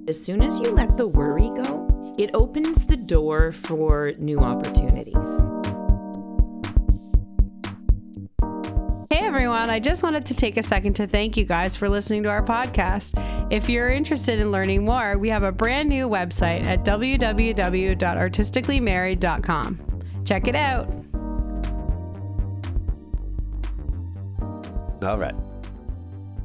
As soon as you let the worry go, it opens the door for new opportunities. Hey everyone, I just wanted to take a second to thank you guys for listening to our podcast. If you're interested in learning more, we have a brand new website at www.artisticallymarried.com. Check it out. All right.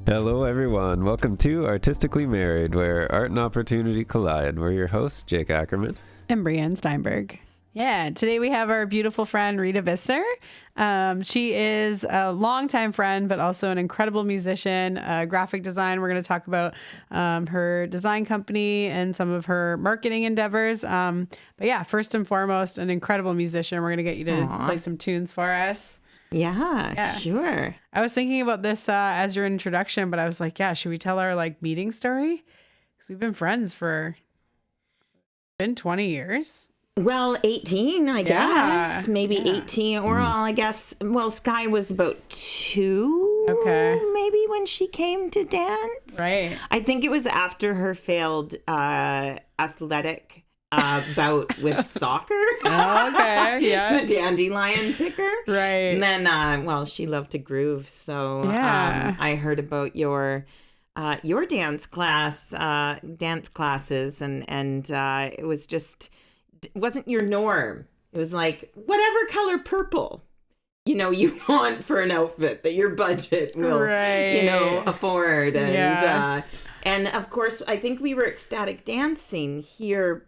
Hello, everyone. Welcome to Artistically Married, where art and opportunity collide. We're your hosts, Jake Ackerman. And Brienne Steinberg. Yeah, today we have our beautiful friend, Rita Visser. She is a longtime friend, but also an incredible musician, graphic design. We're going to talk about her design company and some of her marketing endeavors. But yeah, first and foremost, an incredible musician. We're going to get you to play some tunes for us. Yeah, sure. I was thinking about this as your introduction, but I was like, yeah, should we tell our meeting story? Because we've been friends for 20 years. Well, 18, I guess. Maybe 18. Or I guess, Sky was about 2. Okay. Maybe when she came to dance. Right. I think it was after her failed athletic bout with soccer. Oh, okay. Yeah. The dandelion picker. Right. And then, she loved to groove. So I heard about your dance classes, and it was just... wasn't your norm. It was like whatever color purple you want for an outfit that your budget will afford, and of course I think we were ecstatic dancing here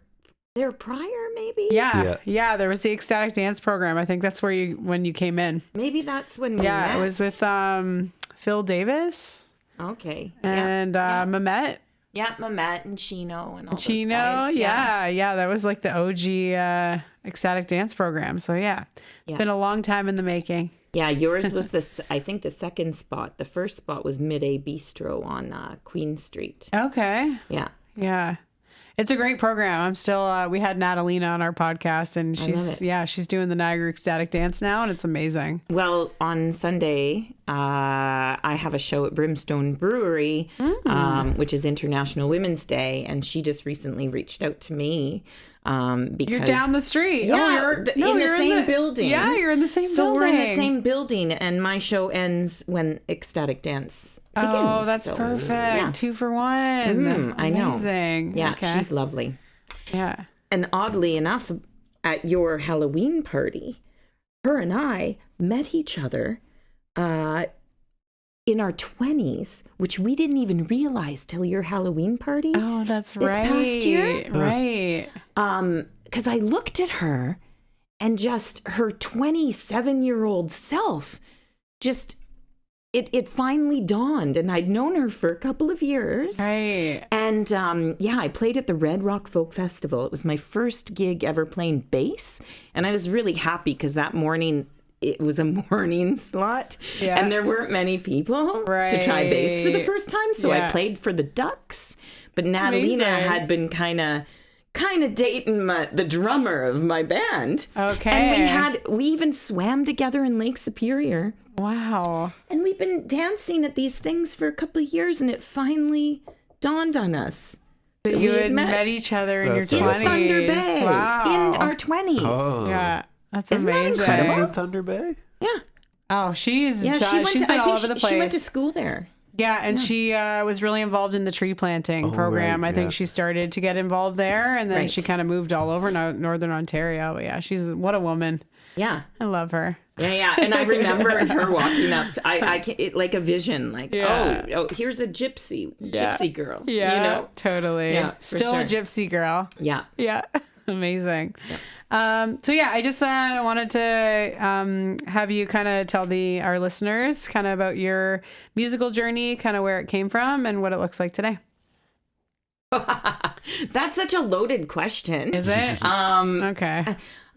there prior, maybe. Yeah, there was the ecstatic dance program. I think that's when you came in. Maybe that's when we met. It was with Phil Davis, and Mamet. Yeah, Mamet and Chino and all those Chino, guys. Yeah. That was like the OG ecstatic dance program. So it's been a long time in the making. Yeah, yours was I think the second spot. The first spot was Midday Bistro on Queen Street. Okay. Yeah. It's a great program. I'm still, we had Natalina on our podcast, and she's doing the Niagara ecstatic dance now, and it's amazing. Well, on Sunday, I have a show at Brimstone Brewery, which is International Women's Day, and she just recently reached out to me. Because you're down the street. Yeah, you're in the same building. Yeah, you're in the same building. So we're in the same building, and my show ends when ecstatic dance begins. Oh, that's perfect. Yeah. 2 for 1. I know. Amazing. Yeah, okay. She's lovely. Yeah. And oddly enough, at your Halloween party, her and I met each other in our 20s, which we didn't even realize till your Halloween party. Oh, that's this past year. Right. Because I looked at her, and just her 27-year-old self, just it finally dawned, and I'd known her for a couple of years. Right. And I played at the Red Rock Folk Festival. It was my first gig ever playing bass, and I was really happy because that morning it was a morning slot, and there weren't many people to try bass for the first time. So I played for the Ducks, but Natalina had been kind of dating the drummer of my band. Okay. And we even swam together in Lake Superior. Wow. And we've been dancing at these things for a couple of years, and it finally dawned on us that you had met each other in your 20s. In Thunder Bay. Wow. In our 20s. Oh. Yeah. That's Isn't amazing. that incredible? She was in Thunder Bay? Yeah. Oh, she's been I all think over the place. She went to school there. Yeah, and she was really involved in the tree planting program. Right, I think she started to get involved there, and then she kind of moved all over Northern Ontario. But yeah, what a woman. Yeah. I love her. Yeah. And I remember her walking up, like a vision, like, oh, here's a gypsy girl. Yeah, totally. Yeah, Still a gypsy girl. Yeah. Yeah. Amazing. Yeah. I just wanted to have you kind of tell our listeners kind of about your musical journey, kind of where it came from and what it looks like today. That's such a loaded question. Is it? Okay.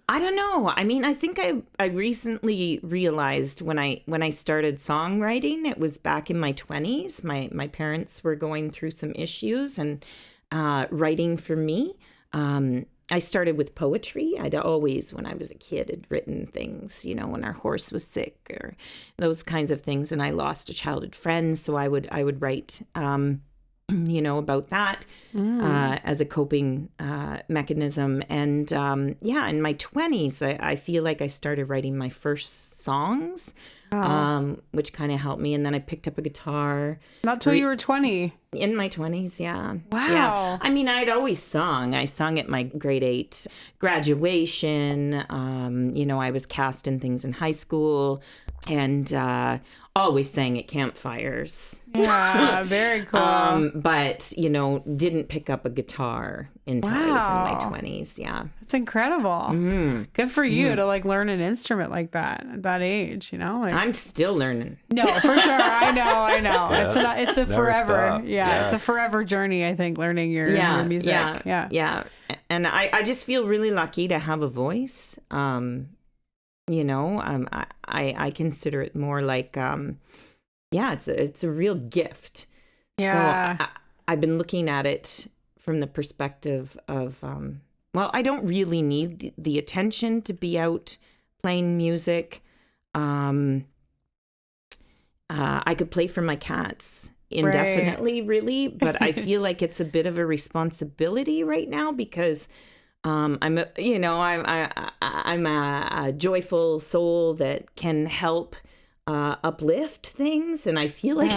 I don't know. I mean, I think I recently realized when I started songwriting, it was back in my 20s. My parents were going through some issues, and writing for me. I started with poetry. I'd always, when I was a kid, had written things, when our horse was sick or those kinds of things. And I lost a childhood friend, so I would write about that as a coping mechanism. And in my 20s, I feel like I started writing my first songs, which kind of helped me. And then I picked up a guitar. Not till you were 20. In my 20s, yeah. Wow. Yeah. I mean, I'd always sung. I sung at my grade 8 graduation. I was cast in things in high school and always sang at campfires. Yeah, very cool. But, didn't pick up a guitar until I was in my 20s. Yeah. That's incredible. Good for you to learn an instrument like that at that age, I'm still learning. No, for sure. I know. Yeah. It's a Never forever. stop. Yeah, it's a forever journey, I think, learning your music. Yeah. And I just feel really lucky to have a voice. I consider it more like, it's a real gift. Yeah. So I've been looking at it from the perspective of, I don't really need the attention to be out playing music. I could play for my cats indefinitely, really, but I feel like it's a bit of a responsibility right now because I'm a joyful soul that can help uplift things, and I feel like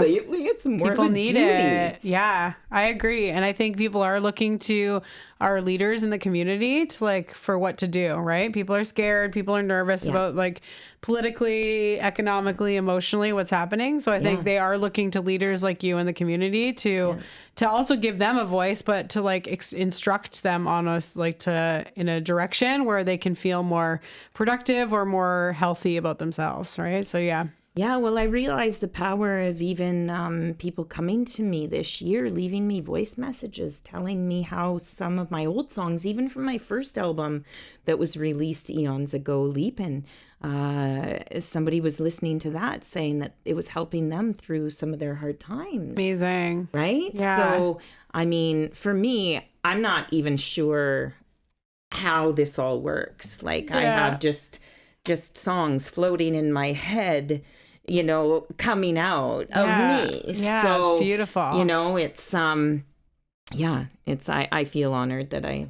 lately it's more people of a need duty. it. Yeah, I agree, and I think people are looking to our leaders in the community to for what to do. Right? People are scared. People are nervous about politically, economically, emotionally what's happening. So I think they are looking to leaders like you in the community to also give them a voice, but to instruct them on us in a direction where they can feel more productive or more healthy about themselves. Right? So yeah. Yeah, well, I realized the power of even people coming to me this year, leaving me voice messages, telling me how some of my old songs, even from my first album that was released eons ago, Leapin', somebody was listening to that saying that it was helping them through some of their hard times. Amazing. Right? Yeah. So, I mean, for me, I'm not even sure how this all works. I have just songs floating in my head, coming out of me. Yeah, so, it's beautiful. It's I feel honored that I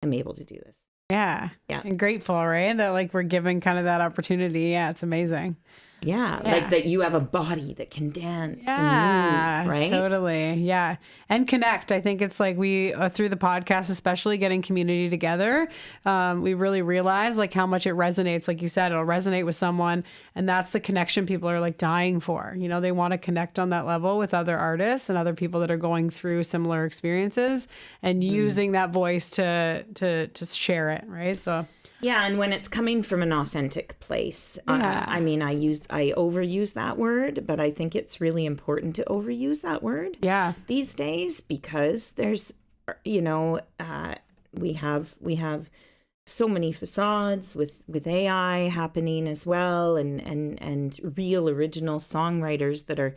am able to do this. Yeah. Yeah. And grateful, right? That we're given kind of that opportunity. Yeah, it's amazing. Yeah, like that you have a body that can dance and move, right? Totally. Yeah. And connect. I think it's we, through the podcast, especially getting community together, we really realize how much it resonates. Like you said, it'll resonate with someone. And that's the connection people are dying for. They want to connect on that level with other artists and other people that are going through similar experiences and using that voice to share it. Right. So. Yeah, and when it's coming from an authentic place, I overuse that word, but I think it's really important to overuse that word these days because there's, we have so many facades with AI happening as well and real original songwriters that are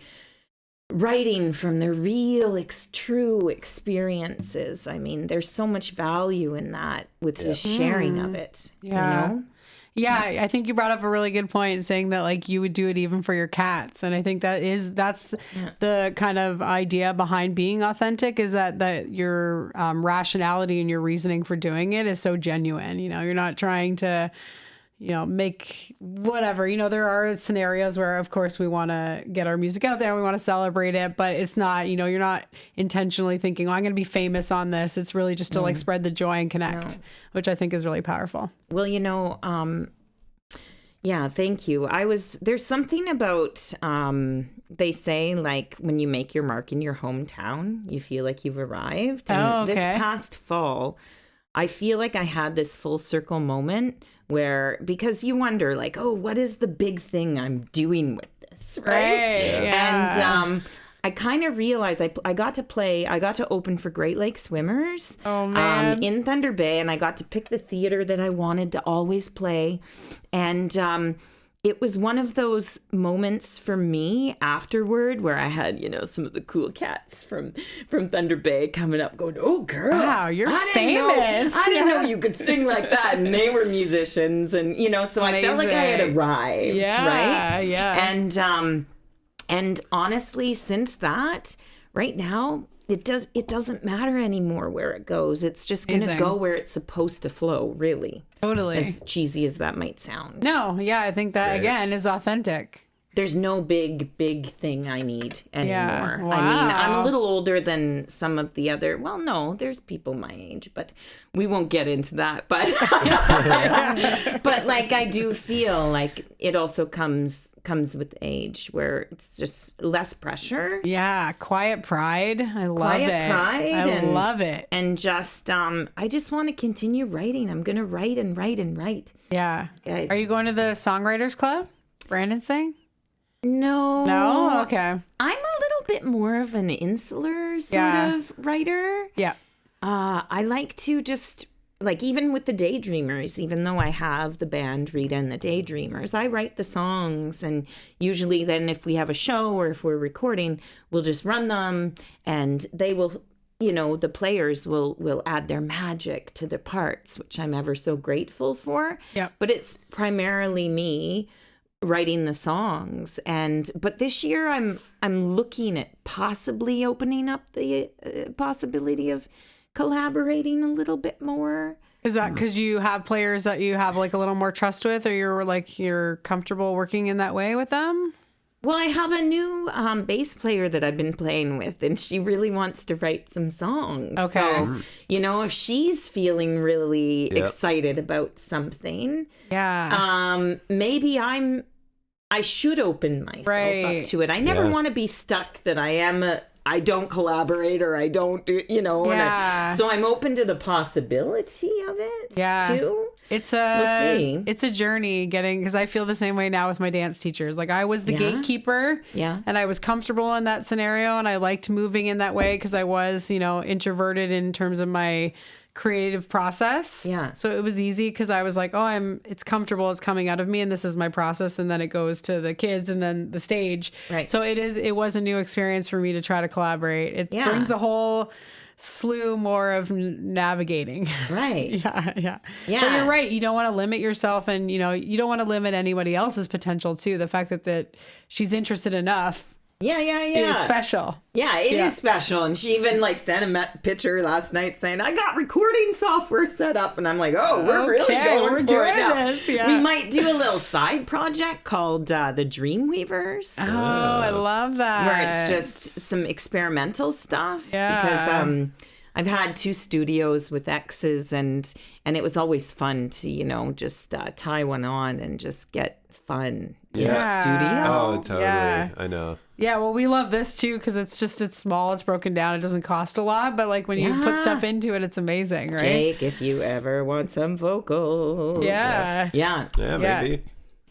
writing from their real true experiences. I mean, there's so much value in that with the sharing of it. Yeah, I think you brought up a really good point saying that you would do it even for your cats. And I think that's the kind of idea behind being authentic is that your rationality and your reasoning for doing it is so genuine. You're not trying to make whatever, there are scenarios where of course we want to get our music out there, we want to celebrate it, but it's not, you're not intentionally thinking, I'm going to be famous on this. It's really just to spread the joy and connect, which I think is really powerful. Well, thank you. There's something about, they say when you make your mark in your hometown, you feel like you've arrived. And this past fall, I feel like I had this full circle moment because you wonder what is the big thing I'm doing with this, right? Yeah. And I kind of realized I got to open for Great Lake Swimmers in Thunder Bay, and I got to pick the theater that I wanted to always play. And it was one of those moments for me afterward where I had, some of the cool cats from Thunder Bay coming up going, oh, girl. Wow, you're famous. I didn't know you could sing like that. And they were musicians. And, so I felt like I had arrived, right? Yeah. And And honestly, since that, right now, it doesn't matter anymore where it goes. It's just going to go where it's supposed to flow, really. Totally. As cheesy as that might sound. No, yeah, I think that, again, is authentic. There's no big thing I need anymore. Wow. I mean, I'm a little older than some of the other, well, no, there's people my age, but we won't get into that. But, but like, I do feel like it also comes with age where it's just less pressure. Yeah. Quiet pride. I love it. I love it. And just, I just want to continue writing. I'm going to write and write and write. Yeah. Are you going to the Songwriters Club? Brandon's thing? No? Okay. I'm a little bit more of an insular sort of writer. Yeah. I like to just, like, even with the Daydreamers, even though I have the band Rita and the Daydreamers, I write the songs. And usually then if we have a show or if we're recording, we'll just run them and they will, you know, the players will add their magic to the parts, which I'm ever so grateful for. Yeah. But it's primarily me writing the songs. But this year I'm looking at possibly opening up the possibility of collaborating a little bit more. Is that because you have players that you have like a little more trust with, or you're comfortable working in that way with them? Well, I have a new bass player that I've been playing with, and she really wants to write some songs. Okay. So, you know, if she's feeling really excited about something, maybe I should open myself up to it. I never want to be stuck that I don't collaborate or I don't do, you know. So I'm open to the possibility of it too. We'll see. It's a journey because I feel the same way now with my dance teachers. Like I was the gatekeeper and I was comfortable in that scenario and I liked moving in that way because I was, you know, introverted in terms of my creative process. Yeah. So it was easy because I was like, it's comfortable, it's coming out of me and this is my process, and then it goes to the kids and then the stage. Right. So it was a new experience for me to try to collaborate. It brings a whole slew more of navigating. Right. Yeah. But you're right. You don't want to limit yourself, and you know, you don't want to limit anybody else's potential too. The fact that she's interested enough. Is special. Yeah, it is special. And she even like sent a picture last night saying, I got recording software set up. And I'm like, we're really going for it now. This. Yeah. We might do a little side project called the Dreamweavers. Oh, I love that. Where it's just some experimental stuff. Yeah. Because I've had 2 studios with exes and it was always fun to, you know, just tie one on and just get fun in a studio. Oh, totally. Yeah. I know. Yeah, well, we love this too because it's small, it's broken down, it doesn't cost a lot, but like when you put stuff into it, it's amazing, right? Jake, if you ever want some vocals. Yeah, maybe.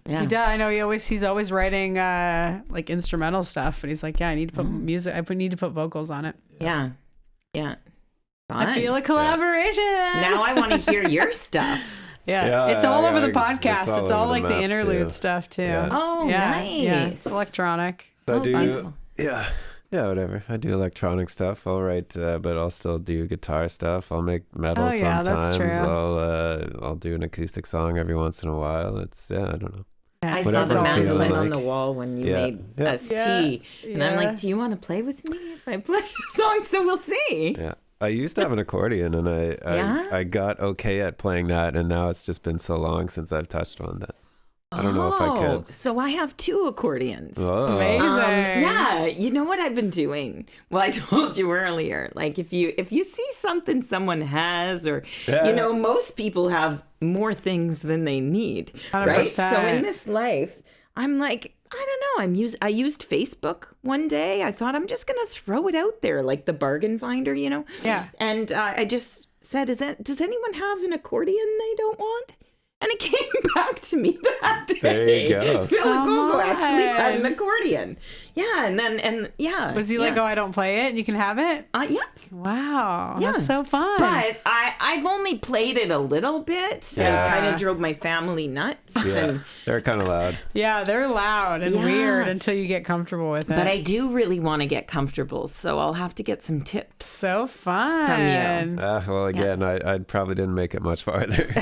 Yeah. I know he's always writing like instrumental stuff, but he's like, I need to put music, need to put vocals on it. Yeah. Fun. I feel a collaboration. Now I want to hear your stuff. It's all over the podcast. It's all like the interlude stuff too. Oh, nice. Yeah, it's electronic. So whatever. I do electronic stuff. I'll write, but I'll still do guitar stuff. I'll make metal sometimes. That's true. I'll do an acoustic song every once in a while. It's I don't know. I saw the mandolin on the wall when you made us tea, and I'm like, do you want to play with me if I play a song? So we'll see. Yeah. I used to have an accordion, and I got okay at playing that, and now it's just been so long since I've touched one that I don't know if I could. So I have 2 accordions. Oh. Amazing. You know what I've been doing? Well, I told you earlier, like if you see something someone has, or you know, most people have more things than they need, 100%. right? So in this life, I'm like, I don't know. I used Facebook one day. I thought I'm just gonna throw it out there, like the bargain finder, you know. Yeah. And I just said, does anyone have an accordion they don't want? And it came back to me that day. There you go. Phil Agogo actually had an accordion. Yeah, and was he like, I don't play it, and you can have it? Yeah. Wow, that's so fun. But I've only played it a little bit. Yeah. And kind of drove my family nuts. Yeah, and, they're kind of loud. Yeah, they're loud and weird until you get comfortable with it. But I do really want to get comfortable, so I'll have to get some tips. So fun from you. Well, again, I probably didn't make it much farther.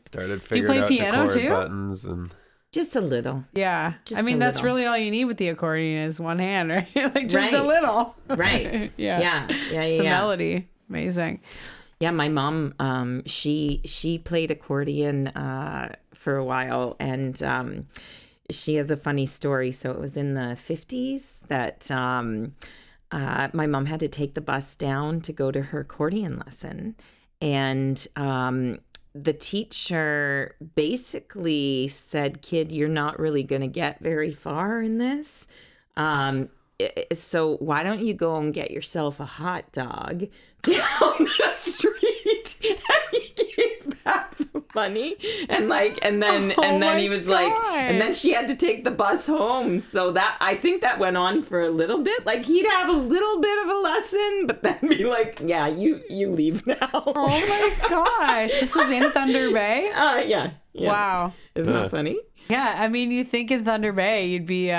Started figuring out the chord buttons and. Just a little. Yeah. Just I mean, a that's little. really all you need with the accordion is one hand, right? Like just a Right. little. Right. Yeah. Just the melody. Amazing. Yeah, my mom, she played accordion for a while, and she has a funny story. So it was in the 50s that my mom had to take the bus down to go to her accordion lesson, and the teacher basically said, "Kid, you're not really going to get very far in this. So why don't you go and get yourself a hot dog down the street?" And he gave back the money, and then he was like, and then she had to take the bus home. So that, I think that went on for a little bit. Like, he'd have a little bit of a lesson, but then be like, "Yeah, you leave now." Oh my gosh, this was in Thunder Bay? Yeah. Wow. Isn't that funny? Yeah, I mean, you think in Thunder Bay you'd be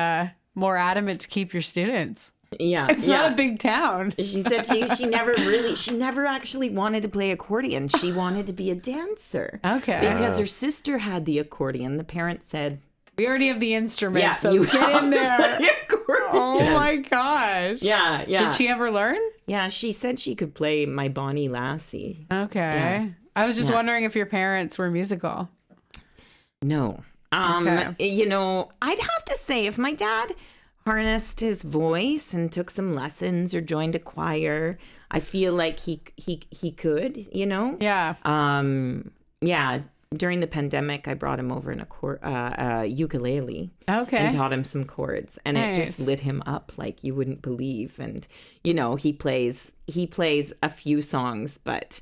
more adamant to keep your students. Yeah. It's not a big town. She said she never actually wanted to play accordion. She wanted to be a dancer. Okay. Because her sister had the accordion. The parents said, "We already have the instrument, yeah, so you get have in to there." play accordion. Oh my gosh. Yeah. Did she ever learn? Yeah, she said she could play My Bonnie Lassie. Okay. Yeah. I was just wondering if your parents were musical. No. Okay. I'd have to say, if my dad harnessed his voice and took some lessons or joined a choir, I feel like he could, Yeah. Yeah. During the pandemic, I brought him over in a ukulele. Okay. And taught him some chords, and it just Nice. lit him up like you wouldn't believe. And he plays a few songs, but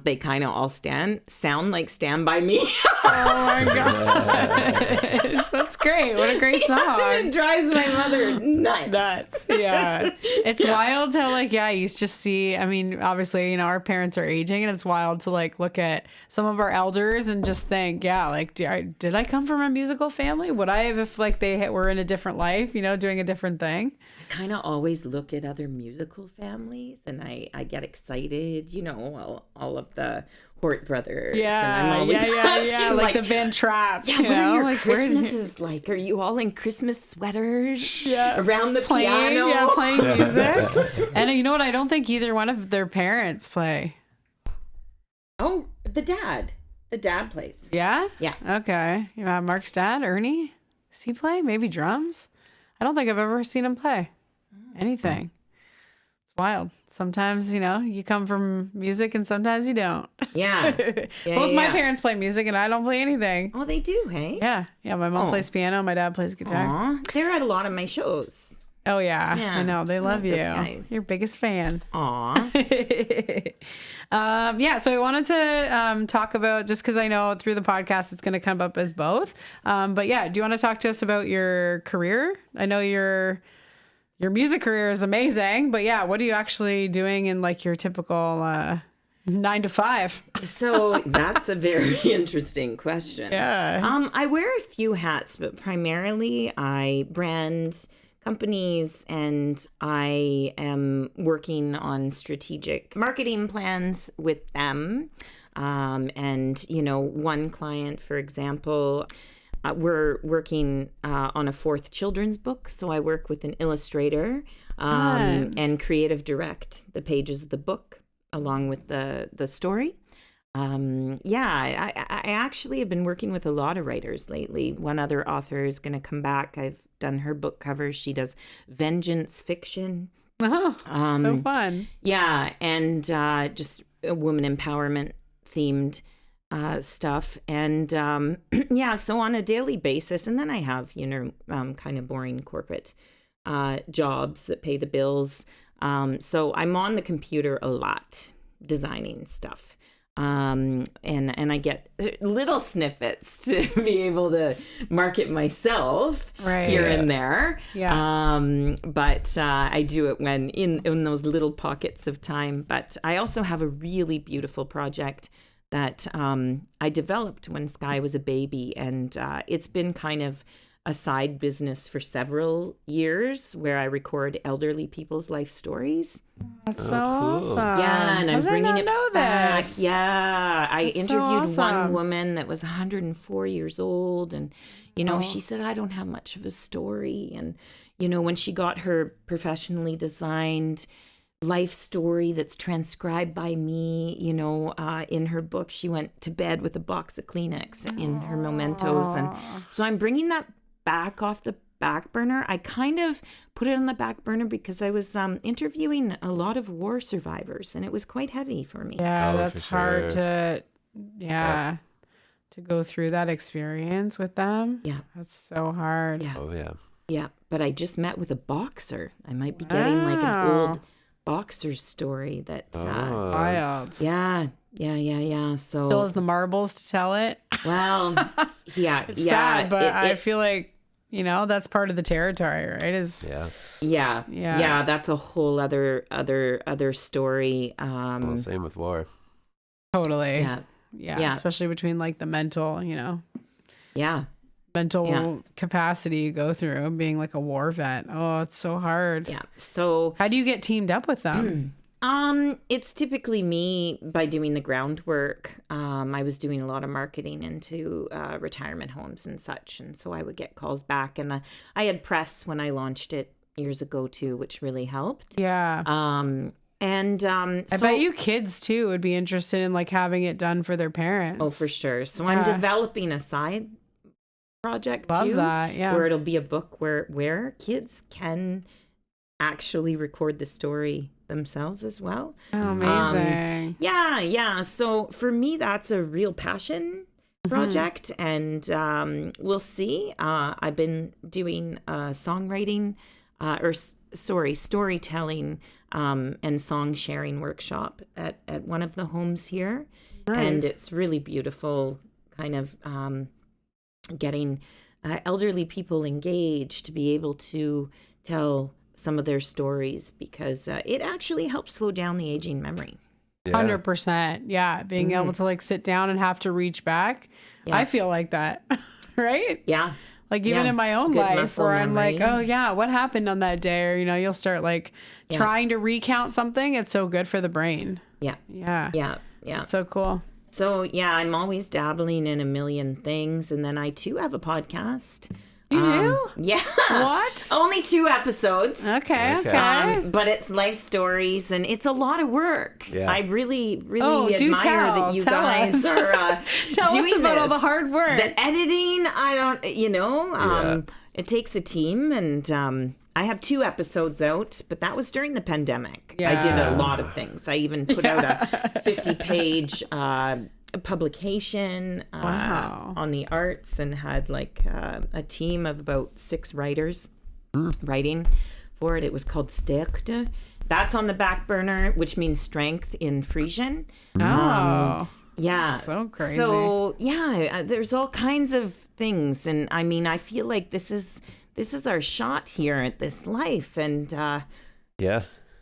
they kind of all sound like "Stand By Me." Oh my gosh. That's great. What a great song. It drives my mother nuts. Yeah. It's wild to you just see, I mean, obviously, our parents are aging, and it's wild to look at some of our elders and just think, did I come from a musical family? Would I have if they were in a different life, doing a different thing? I kind of always look at other musical families, and I get excited, all of the Hort brothers. And I'm always asking, like the Van Trapps, what are your Christmases like? Are you all in Christmas sweaters around the piano? Yeah, playing music. And you know what? I don't think either one of their parents play. Oh, the dad. The dad plays. Yeah? Yeah. Okay. Mark's dad, Ernie? Does he play? Maybe drums? I don't think I've ever seen him play anything. It's wild. Sometimes, you come from music and sometimes you don't. Yeah. Both my parents play music and I don't play anything. Oh, they do, hey? Yeah. Yeah, my mom plays piano, my dad plays guitar. Aw, they're at a lot of my shows. Oh, yeah. Yeah. I know. They love you. those guys. Your biggest fan. Aw. So I wanted to talk about, just because I know through the podcast it's going to come up as both. But yeah, do you want to talk to us about your career? I know your music career is amazing, but yeah, what are you actually doing in your typical 9 to 5? So that's a very interesting question. Yeah. I wear a few hats, but primarily I brand companies, and I am working on strategic marketing plans with them. And one client, for example, we're working on a 4th children's book. So I work with an illustrator and creative direct the pages of the book along with the story. I actually have been working with a lot of writers lately. One other author is going to come back. I've done her book covers. She does vengeance fiction. Oh, so fun. Yeah, and just woman empowerment themed stuff. And so on a daily basis. And then I have, kind of boring corporate jobs that pay the bills. So I'm on the computer a lot designing stuff. And I get little snippets to be able to market myself here and there. Yeah. But I do it when in those little pockets of time. But I also have a really beautiful project that I developed when Sky was a baby, and it's been kind of a side business for several years where I record elderly people's life stories. That's so cool. awesome. Yeah, and I'm bringing it back. This? Yeah, I That's so interviewed one awesome. woman that was 104 years old, and she said, I don't have much of a story. And when she got her professionally designed life story that's transcribed by me, in her book, she went to bed with a box of Kleenex in her mementos, and so I'm bringing that back off the back burner. I kind of put it on the back burner because I was interviewing a lot of war survivors, and it was quite heavy for me. Yeah, Oh, that's for hard sure. to go through that experience with them. Yeah. That's so hard. Yeah. Oh, yeah. Yeah, but I just met with a boxer. I might be getting like an old boxer's story that Oh, Wild. yeah. So Still has the marbles to tell it. well, yeah, It's yeah, sad, but I feel like, that's part of the territory, right? yeah. That's a whole other story. Well, same with war. Totally. Yeah. Yeah. Especially between like the mental, Yeah. capacity you go through being like a war vet. Oh, it's so hard. Yeah. So How do you get teamed up with them? it's typically me by doing the groundwork. I was doing a lot of marketing into retirement homes and such, and so I would get calls back, and I had press when I launched it years ago too, which really helped. Yeah. I bet you kids too would be interested in like having it done for their parents. Oh, for sure. So I'm developing a side project Love too, that. Yeah. where it'll be a book where kids can actually record the story themselves as well. Oh, amazing. Yeah. So for me, that's a real passion project, and we'll see. I've been doing songwriting, storytelling, and song sharing workshop at one of the homes here, and it's really beautiful. Kind of getting elderly people engaged to be able to tell some of their stories, because it actually helps slow down the aging memory. 100%. Yeah. Being able to like sit down and have to reach back. Yeah. I feel like that. Right? Yeah. Like even in my own Good life muscle where I'm memory. like, oh yeah, what happened on that day? Or, you'll start like trying to recount something. It's so good for the brain. Yeah. Yeah. Yeah. It's so cool. So yeah, I'm always dabbling in a million things, and then I too have a podcast. You do? Yeah. What? Only 2 episodes. Okay. But it's life stories, and it's a lot of work. Yeah. I really Oh, do admire tell. that you Tell guys us. are Tell doing us about all this. the hard work. The editing, I don't, it takes a team, and I have 2 episodes out, but that was during the pandemic. I did a lot of things. I even put out a 50-page publication on the arts, and had like a team of about 6 writers writing for it. It was called Sterkte. That's on the back burner, which means strength in Frisian. Oh. Yeah. So crazy. So yeah, there's all kinds of things, and I mean, I feel like this is our shot here at this life, and Yeah.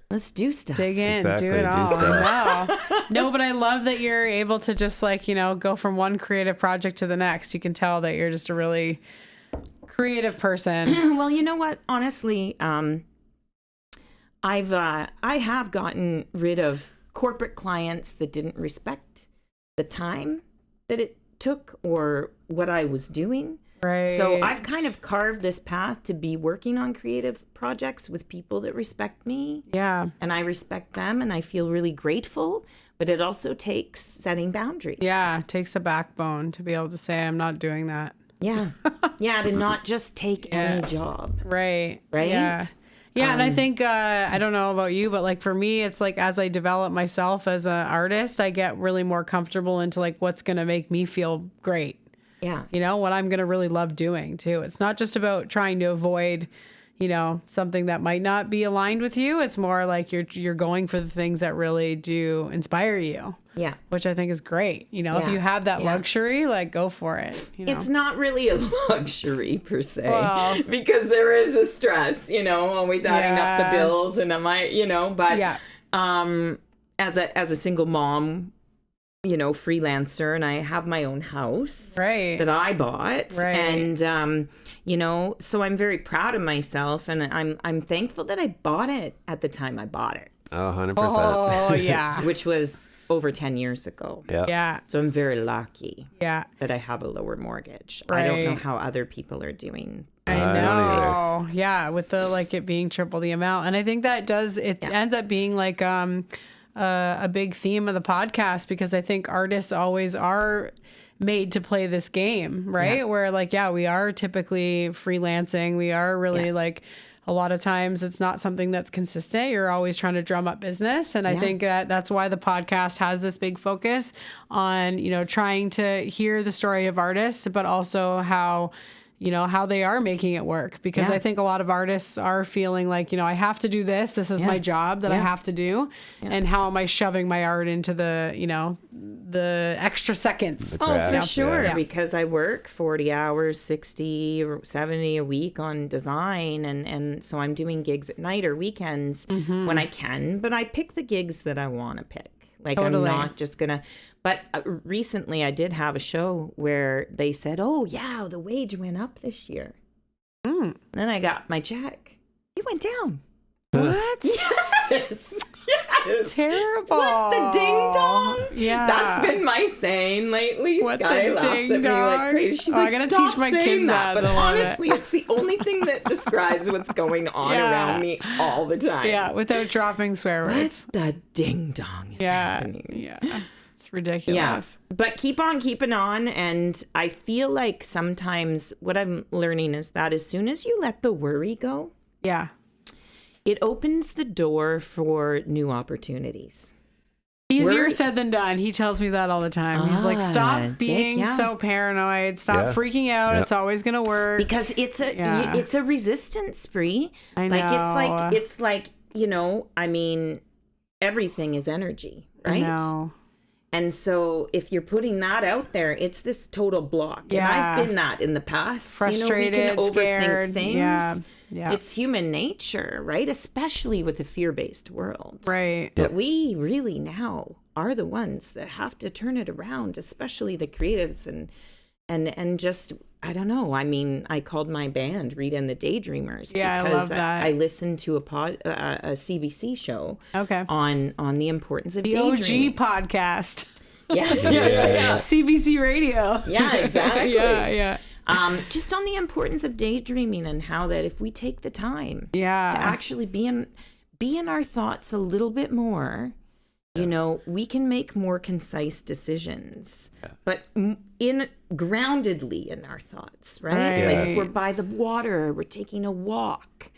let's do stuff. Dig in, Exactly, do it do all. stuff. Wow. No, but I love that you're able to just like, go from one creative project to the next. You can tell that you're just a really creative person. Well, you know what? Honestly, I have gotten rid of corporate clients that didn't respect the time that it took or what I was doing. Right. So I've kind of carved this path to be working on creative projects with people that respect me. Yeah. And I respect them, and I feel really grateful, but it also takes setting boundaries. Yeah. It takes a backbone to be able to say, I'm not doing that. Yeah. Yeah, to not just take any job. Right. Right? Yeah. Yeah, and I think, I don't know about you, but like for me, it's like as I develop myself as an artist, I get really more comfortable into like what's going to make me feel great. Yeah. What I'm going to really love doing too. It's not just about trying to avoid, something that might not be aligned with you. It's more like you're going for the things that really do inspire you. Yeah. Which I think is great. If you have that luxury, like go for it. It's not really a luxury per se, Well, because there is a stress, always adding up the bills, and but as a single mom freelancer, and I have my own house that I bought. And, so I'm very proud of myself, and I'm thankful that I bought it at the time I bought it. Oh, 100%. Oh, yeah. Which was over 10 years ago. Yeah. So I'm very lucky that I have a lower mortgage. Right. I don't know how other people are doing. I know. Yeah, with the it being triple the amount. And I think that ends up being like a big theme of the podcast, because I think artists always are made to play this game, right? Yeah. Where we are typically freelancing. We are really a lot of times it's not something that's consistent. You're always trying to drum up business. And I think that's why the podcast has this big focus on, trying to hear the story of artists, but also how they are making it work. Because I think a lot of artists are feeling like, I have to do this. This is my job that I have to do. Yeah. And how am I shoving my art into the extra seconds? For sure. Yeah. Because I work 40 hours, 60 or 70 a week on design. And so I'm doing gigs at night or weekends when I can. But I pick the gigs that I want to pick. Totally. I'm not just going to... But recently I did have a show where they said, oh, yeah, the wage went up this year. Mm. Then I got my check. It went down. What? Yes. Yes. Terrible. What the ding dong? Yeah. That's been my saying lately. What Sky the laughs at ding me like crazy. She's like, I gotta stop teach my saying kids that. But honestly, it. it's the only thing that describes what's going on around me all the time. Yeah, without dropping swear words. What the ding dong is happening? Yeah. It's ridiculous. Yeah, but keep on keeping on. And I feel like sometimes what I'm learning is that as soon as you let the worry go, it opens the door for new opportunities. Easier said than done. He tells me that all the time. He's like, stop being so paranoid. Stop freaking out. It's always going to work. Because it's a resistance spree. I know. It's like, I mean, everything is energy, right? I know. And so if you're putting that out there, it's this total block. Yeah. And I've been that in the past. Frustrated, we can scared. Overthink things. Yeah. It's human nature, right? Especially with a fear-based world. Right. But we really now are the ones that have to turn it around, especially the creatives and just, I don't know. I mean, I called my band Rita and the Daydreamers. Yeah, because I love that. I listened to a CBC show on the importance of the daydreaming. OG podcast. Yeah. CBC radio. Yeah, exactly. Yeah. Just on the importance of daydreaming and how that if we take the time to actually be in our thoughts a little bit more, we can make more concise decisions, but groundedly in our thoughts, right? Like if we're by the water, we're taking a walk,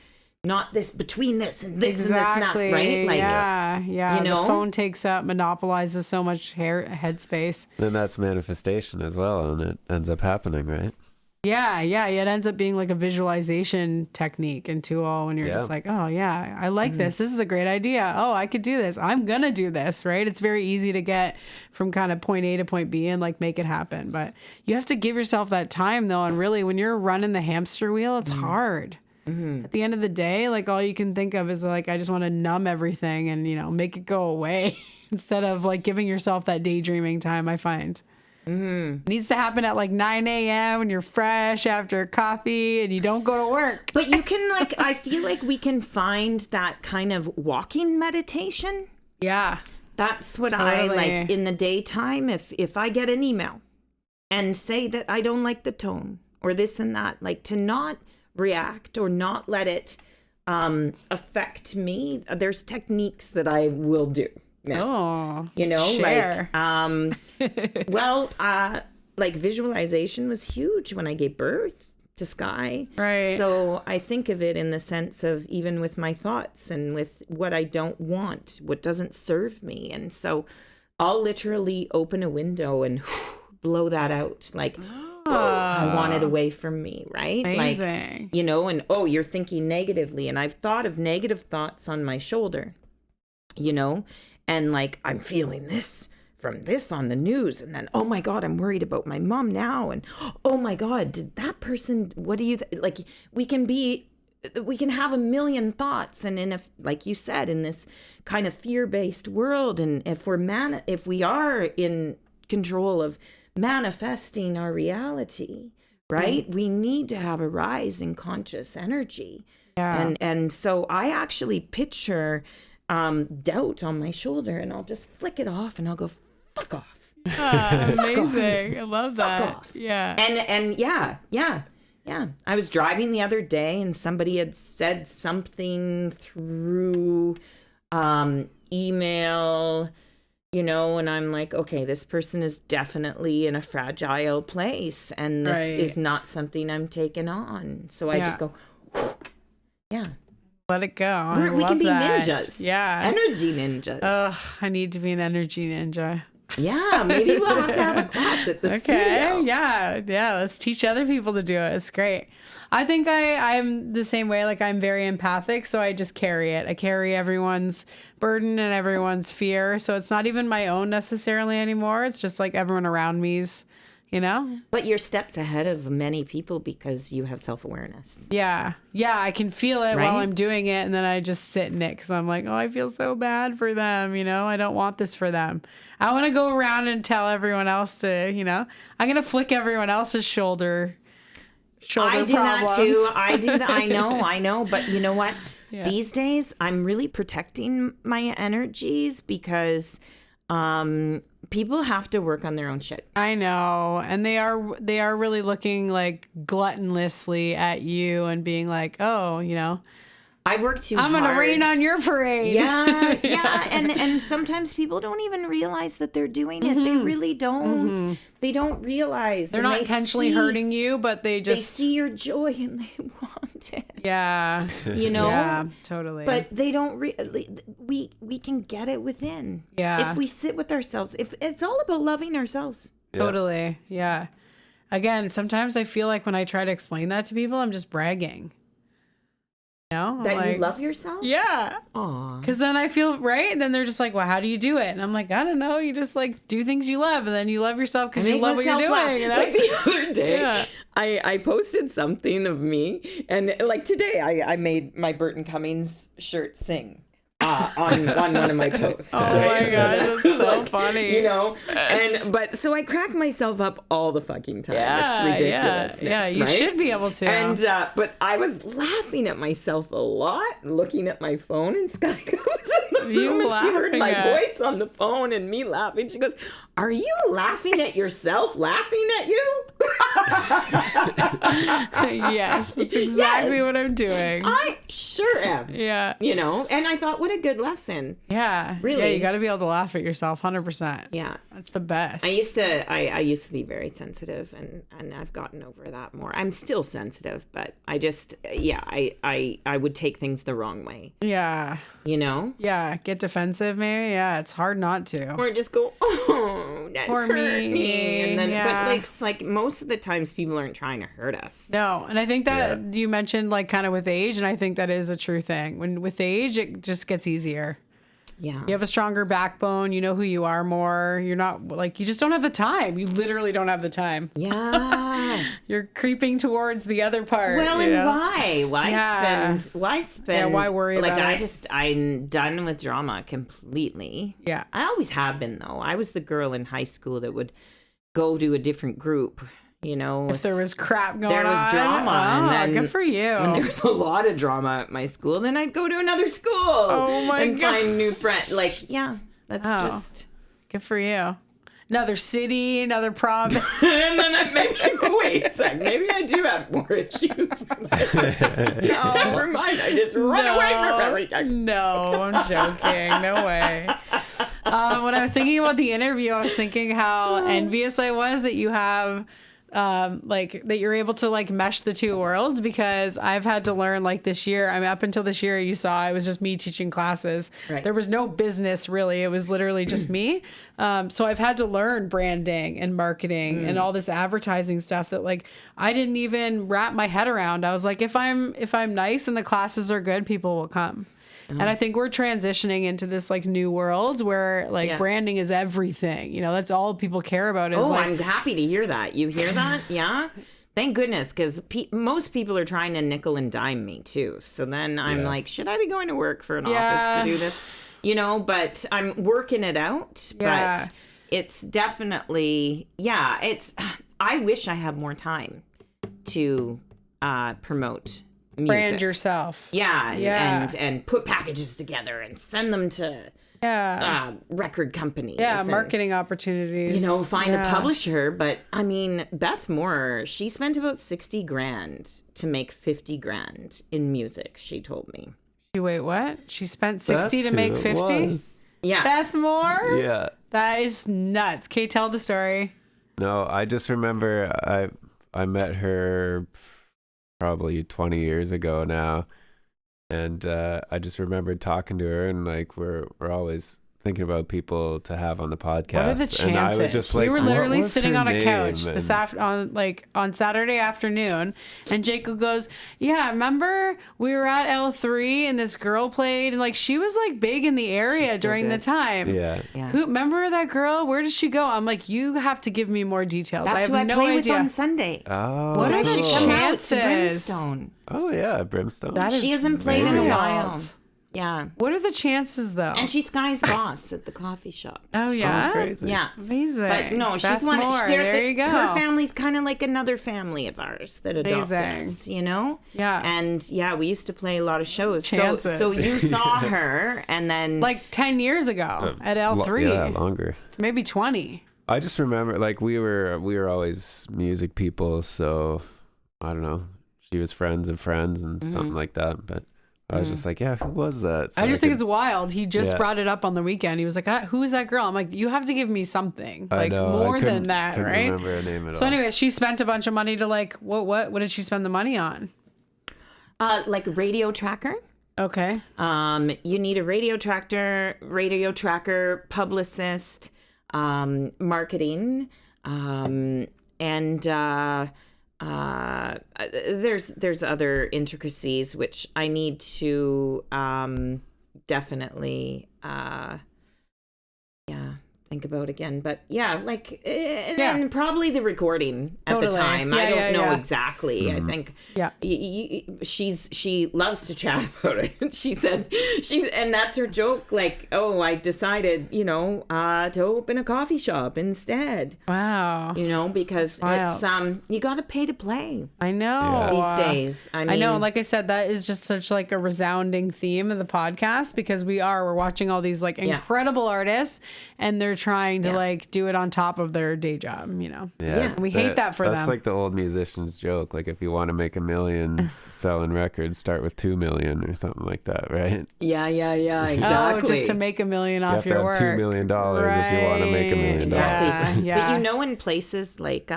not this between this and this and this and that, right? Like, the phone takes up, monopolizes so much headspace. Then that's manifestation as well, and it ends up happening, right? Yeah. It ends up being like a visualization technique and tool when you're just like, oh yeah, I like this. This is a great idea. Oh, I could do this. I'm going to do this, right? It's very easy to get from kind of point A to point B and like make it happen. But you have to give yourself that time though. And really when you're running the hamster wheel, it's hard. At the end of the day, like all you can think of is like, I just want to numb everything and, make it go away instead of like giving yourself that daydreaming time, I find. It needs to happen at like 9 a.m. when you're fresh after coffee and you don't go to work. But you can I feel like we can find that kind of walking meditation. Yeah. That's what I like in the daytime. If I get an email and say that I don't like the tone or this and that, like to not react or not let it affect me. There's techniques that I will do. No. Share. Like visualization was huge when I gave birth to Sky. Right. So I think of it in the sense of even with my thoughts and with what I don't want, what doesn't serve me. And so I'll literally open a window and blow that out. Like, I want it away from me, right? Amazing. Like, and you're thinking negatively. And I've thought of negative thoughts on my shoulder, and like, I'm feeling this from this on the news. And then, oh my God, I'm worried about my mom now. And oh my God, did that person, what do you, like, we can be we can have a million thoughts, and like you said, in this kind of fear-based world, and if we are in control of manifesting our reality, right? We need to have a rise in conscious energy. Yeah. And so I actually picture doubt on my shoulder, and I'll just flick it off, and I'll go, fuck off. Amazing. I love that. Fuck off. Yeah. And yeah. I was driving the other day, and somebody had said something through email, and I'm like, okay, this person is definitely in a fragile place, and this is not something I'm taking on. So I just go, yeah. Let it go. We can be ninjas. Yeah. Energy ninjas. Oh, I need to be an energy ninja. Yeah, maybe we'll have to have a class at the studio. Yeah. Let's teach other people to do it. It's great. I think I'm the same way. Like, I'm very empathic, so I just carry it. I carry everyone's burden and everyone's fear. So it's not even my own necessarily anymore. It's just like everyone around me's, But you're steps ahead of many people because you have self-awareness. Yeah, I can feel it while I'm doing it, and then I just sit in it because I'm like, oh, I feel so bad for them, I don't want this for them. I want to go around and tell everyone else to, I'm going to flick everyone else's shoulder I do problems. That too. I do that. I know. But you know what? Yeah. These days, I'm really protecting my energies because people have to work on their own shit. I know. And they are really looking like gluttonously at you and being like, oh, I work too hard. I'm going to rain on your parade. Yeah. And sometimes people don't even realize that they're doing it. They really don't. Mm-hmm. They don't realize. They're not intentionally hurting you, but they see your joy and they want it. Yeah. Yeah, totally. But they don't we can get it within. Yeah. If we sit with ourselves. If it's all about loving ourselves. Yeah. Totally. Yeah. Again, sometimes I feel like when I try to explain that to people, I'm just bragging. That you love yourself? Yeah. Aw. Because then I feel, right? And then they're just like, well, how do you do it? And I'm like, I don't know. You just like do things you love, and then you love yourself because you love what you're doing. Like the other day, I posted something of me, and like today, I made my Burton Cummings shirt sing. On one of my posts. Oh my god, that's so funny. But so I crack myself up all the fucking time. Yeah, it's ridiculous. Yeah, you should be able to. And but I was laughing at myself a lot, looking at my phone, and Sky comes in the room and she heard my voice on the phone and me laughing. She goes, "Are you laughing at yourself laughing at you?" Yes, that's exactly what I'm doing. I sure am. Yeah. And I thought, what a good lesson. Yeah. Really. Yeah, you got to be able to laugh at yourself 100%. Yeah. That's the best. I used to be very sensitive, and I've gotten over that more. I'm still sensitive, but I just, I would take things the wrong way. Yeah. Yeah. Get defensive, maybe. Yeah. It's hard not to. Or just go, oh, that hurt me. And then, but it's like most of the times people aren't trying to hurt us. No. And I think that you mentioned like kind of with age, and I think that is a true thing. When with age, it just gets easier. Yeah. You have a stronger backbone. You know who you are more. You're not like, you just don't have the time. You literally don't have the time. Yeah. You're creeping towards the other part. Well, and why? Why spend? Yeah, why worry about it? I'm done with drama completely. Yeah. I always have been, though. I was the girl in high school that would go to a different group. If there was crap going on. There was drama. And then good for you. When there was a lot of drama at my school, then I'd go to another school. Oh my God. And find new friends. Like, yeah, that's just. Good for you. Another city, another province. And then wait a sec. Maybe I do have more issues. No, never mind. I just run away from everything. No, I'm joking. No way. When I was thinking about the interview, I was thinking how envious I was that you have that you're able to like mesh the two worlds, because I've had to learn like this year. I mean, up until this year, you saw it was just me teaching classes. Right. There was no business really. It was literally just me. So I've had to learn branding and marketing and all this advertising stuff that like I didn't even wrap my head around. I was like, if I'm nice and the classes are good, people will come. And I think we're transitioning into this like new world where like branding is everything. That's all people care about is I'm happy to hear that. You hear that? Yeah. Thank goodness, because most people are trying to nickel and dime me too. So then I'm like, should I be going to work for an office to do this? But I'm working it out. Yeah. But it's definitely, I wish I had more time to promote music. Brand yourself. And put packages together and send them to record companies. Yeah, and, marketing opportunities. Find a publisher. But I mean, Beth Moore, she spent about $60,000 to make $50,000 in music, she told me. Wait, what? She spent 60 to make 50? Yeah. Beth Moore? Yeah. That is nuts. Kate, tell the story. No, I just remember I met her probably 20 years ago now. And I just remembered talking to her, and like we're always thinking about people to have on the podcast. What are the chances? And I was just like, we were literally sitting on a couch on Saturday afternoon, and Jacob goes, "Yeah, remember we were at L3 and this girl played, and like she was like big in the area during the time. Yeah. Who remember that girl? Where did she go?" I'm like, "You have to give me more details. That's I have who I no play idea." with on Sunday. Oh, What are She the come out chances? to Brimstone. Oh yeah, Brimstone. That is She hasn't played in a wild. while. Yeah. What are the chances though? And she's Sky's boss at the coffee shop. Oh yeah, crazy. Yeah. amazing. But no, she's Beth one. Moore, There there you go. Her family's kind of like another family of ours that adopted Amazing. us, Yeah. And we used to play a lot of shows. Chances. So you saw her, and then like 10 years ago at L3. Yeah, longer. Maybe 20. I just remember like we were always music people, so I don't know. She was friends of friends and something like that, but I was just like, yeah, who was that? So I just think it's wild. He just brought it up on the weekend. He was like, who is that girl? I'm like, you have to give me something. Like more than that, couldn't right? remember her name at all. So anyway, she spent a bunch of money to like, what did she spend the money on? like radio tracker. Okay. You need a radio tracker, publicist, marketing, and there's other intricacies which I need to definitely think about again. But and probably the recording at the time. I don't know exactly. I think she loves to chat about it. She said and that's her joke. Like, oh, I decided, to open a coffee shop instead. Wow. Because it's you got to pay to play. I know these days. I know. Like I said, that is just such like a resounding theme of the podcast because we're watching all these like incredible artists and they're trying to like do it on top of their day job, And we hate that for them. That's like the old musician's joke. Like if you want to make $1 million selling records, start with 2 million or something like that, right? Yeah, exactly. Oh, just to make $1 million off your work. You have to have $2 million if you want to make $1 million. Exactly. Yeah. But in places like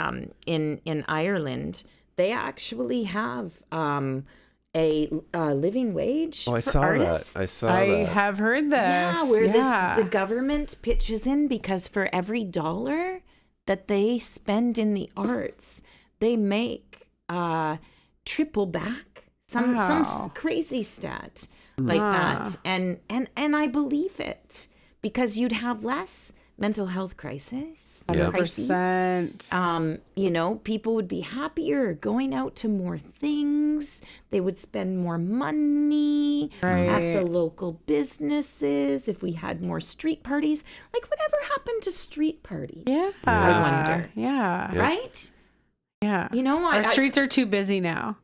in Ireland, they actually have a living wage for artists. I have heard this. Yeah, where the government pitches in because for every dollar that they spend in the arts, they make triple back. Some crazy stat like that. And I believe it because you'd have less mental health crises. 100%. People would be happier going out to more things. They would spend more money at the local businesses if we had more street parties. Like, whatever happened to street parties? Yeah. I wonder. Yeah. Right? Yeah. Our streets are too busy now.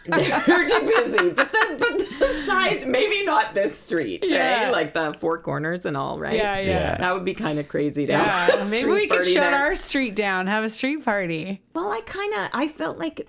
They're too busy. But the side, maybe not this street, right? Like the Four Corners and all, right? Yeah. That would be kind of crazy to have a maybe we could street shut party our street down, have a street party. Well, I felt like...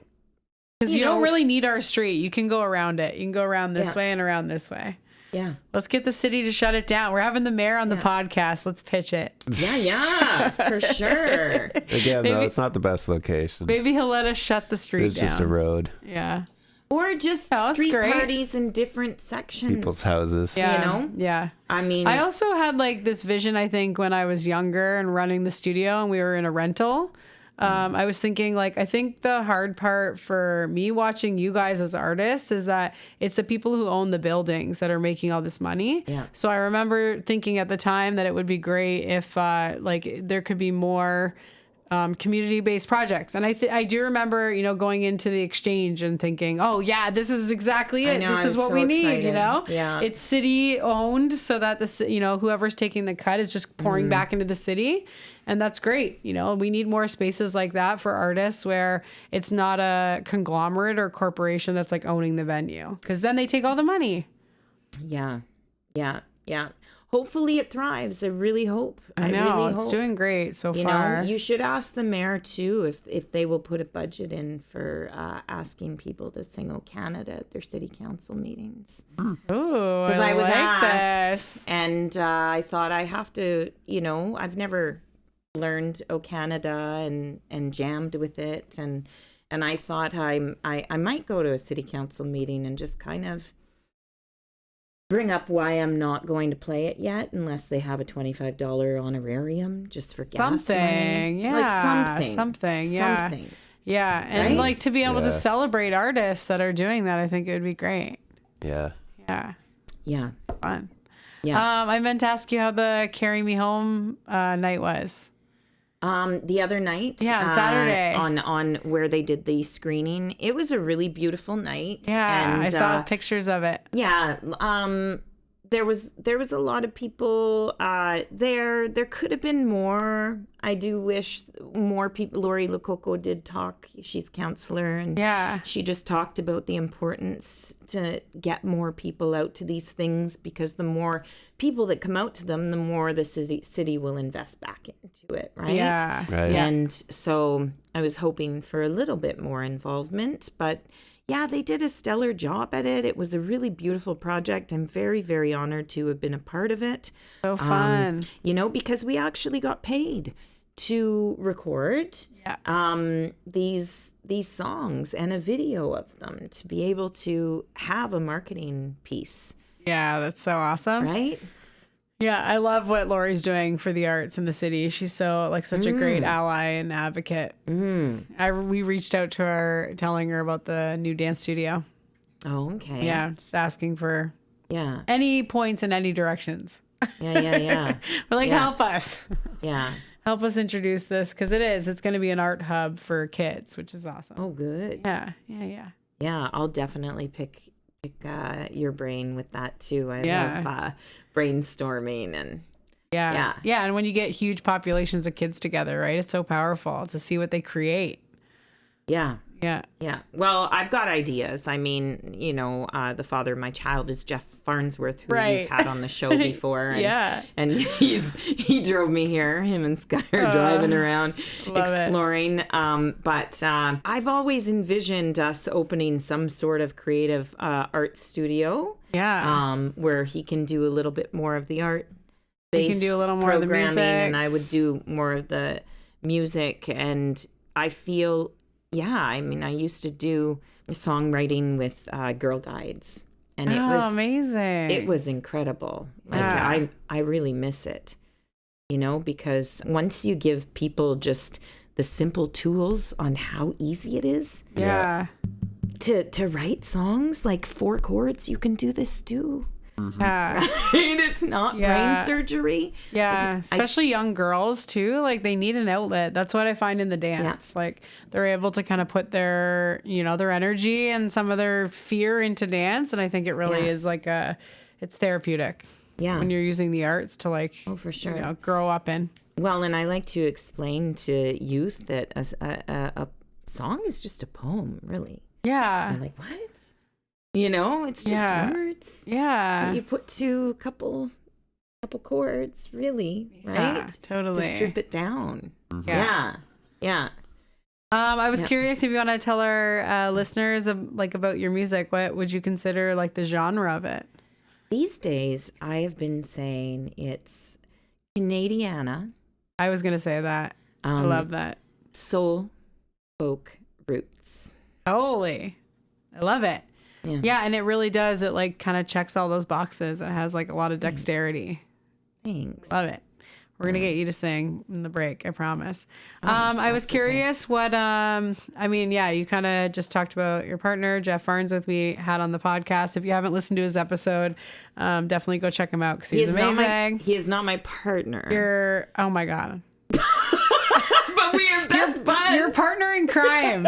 Because you don't really need our street. You can go around it. You can go around this way and around this way. Yeah. Let's get the city to shut it down. We're having the mayor on the podcast. Let's pitch it. Yeah, for sure. Again, though, it's not the best location. Maybe he'll let us shut the street down. It's just a road. Yeah. Or just street parties in different sections. People's houses. Yeah. Yeah. I mean, I also had like this vision, I think, when I was younger and running the studio and we were in a rental. I was thinking, like, I think the hard part for me watching you guys as artists is that it's the people who own the buildings that are making all this money. Yeah. So I remember thinking at the time that it would be great if, there could be more community-based projects. And I do remember, going into the exchange and thinking, oh yeah, this is exactly it. This is what we need, Yeah. It's city owned so that whoever's taking the cut is just pouring back into the city. And that's great. We need more spaces like that for artists where it's not a conglomerate or corporation that's like owning the venue, because then they take all the money. Yeah. Hopefully it thrives. I really hope. I know, really it's hope. doing great so far. You should ask the mayor too if they will put a budget in for asking people to sing "O Canada" at their city council meetings. Ooh, Because I was like asked, this. and I thought I have to. I've never learned "O Canada" and jammed with it, and I thought I might go to a city council meeting and just kind of bring up why I'm not going to play it yet unless they have a $25 honorarium just for gas money. Yeah. Like something. Yeah. Something. Yeah. And Right? like to be able to celebrate artists that are doing that, I think it would be great. Yeah. Yeah. Yeah. It's fun. Yeah. I meant to ask you how the Carry Me Home night was. The other night, on Saturday, on where they did the screening, it was a really beautiful night. Yeah, and, I saw pictures of it. Yeah, there was a lot of people there. There could have been more. I do wish more people. Lori Lococo did talk. She's counselor, and she just talked about the importance to get more people out to these things, because the more people that come out to them, the more the city will invest back into it, right? Yeah. Right. And so I was hoping for a little bit more involvement, but yeah, they did a stellar job at it. It was a really beautiful project. I'm very, very honored to have been a part of it. So fun. Because we actually got paid to record these songs and a video of them, to be able to have a marketing piece. Yeah, that's so awesome. Right? Yeah, I love what Lori's doing for the arts in the city. She's such a great ally and advocate. We reached out to her, telling her about the new dance studio. Oh, okay. Yeah, just asking for Yeah. any points in any directions. Yeah. We're like, help us. Yeah. Help us introduce this, because it's going to be an art hub for kids, which is awesome. Oh, good. Yeah. Yeah, I'll definitely pick your brain with that too. I love brainstorming and yeah. And when you get huge populations of kids together, right? It's so powerful to see what they create. Yeah. Yeah. Yeah. Well, I've got ideas. I mean, the father of my child is Jeff Farnsworth, who you've had on the show before. And, and he drove me here. Him and Sky are driving around exploring. But I've always envisioned us opening some sort of creative art studio. Yeah. Where he can do a little bit more of the art. He can do a little more of the music, and I would do more of the music. And I feel, I used to do songwriting with Girl Guides, and it was amazing. It was incredible. Like I really miss it, because once you give people just the simple tools on how easy it is, to write songs like 4 chords, you can do this too. Yeah. Right? It's not brain surgery. Yeah. Especially young girls too. Like, they need an outlet. That's what I find in the dance. Yeah. Like, they're able to kind of put their, their energy and some of their fear into dance. And I think it really is it's therapeutic. Yeah. When you're using the arts to for sure, grow up in. Well, and I like to explain to youth that a song is just a poem, really. Yeah. They're like, what? It's just words. Yeah. You put to a couple chords, really, right? Yeah, totally. To strip it down. Yeah. I was curious if you want to tell our listeners about your music. What would you consider the genre of it? These days, I have been saying it's Canadiana. I was going to say that. I love that. Soul, folk, roots. Totally. I love it. Yeah, and it really does. It kind of checks all those boxes. It has a lot of dexterity. Thanks. Love it. We're going to get you to sing in the break, I promise. I was curious what, you kind of just talked about your partner, Jeff Farnsworth, we had on the podcast. If you haven't listened to his episode, definitely go check him out because he's amazing. He is not my partner. Oh my God. But we are buds. partner in crime.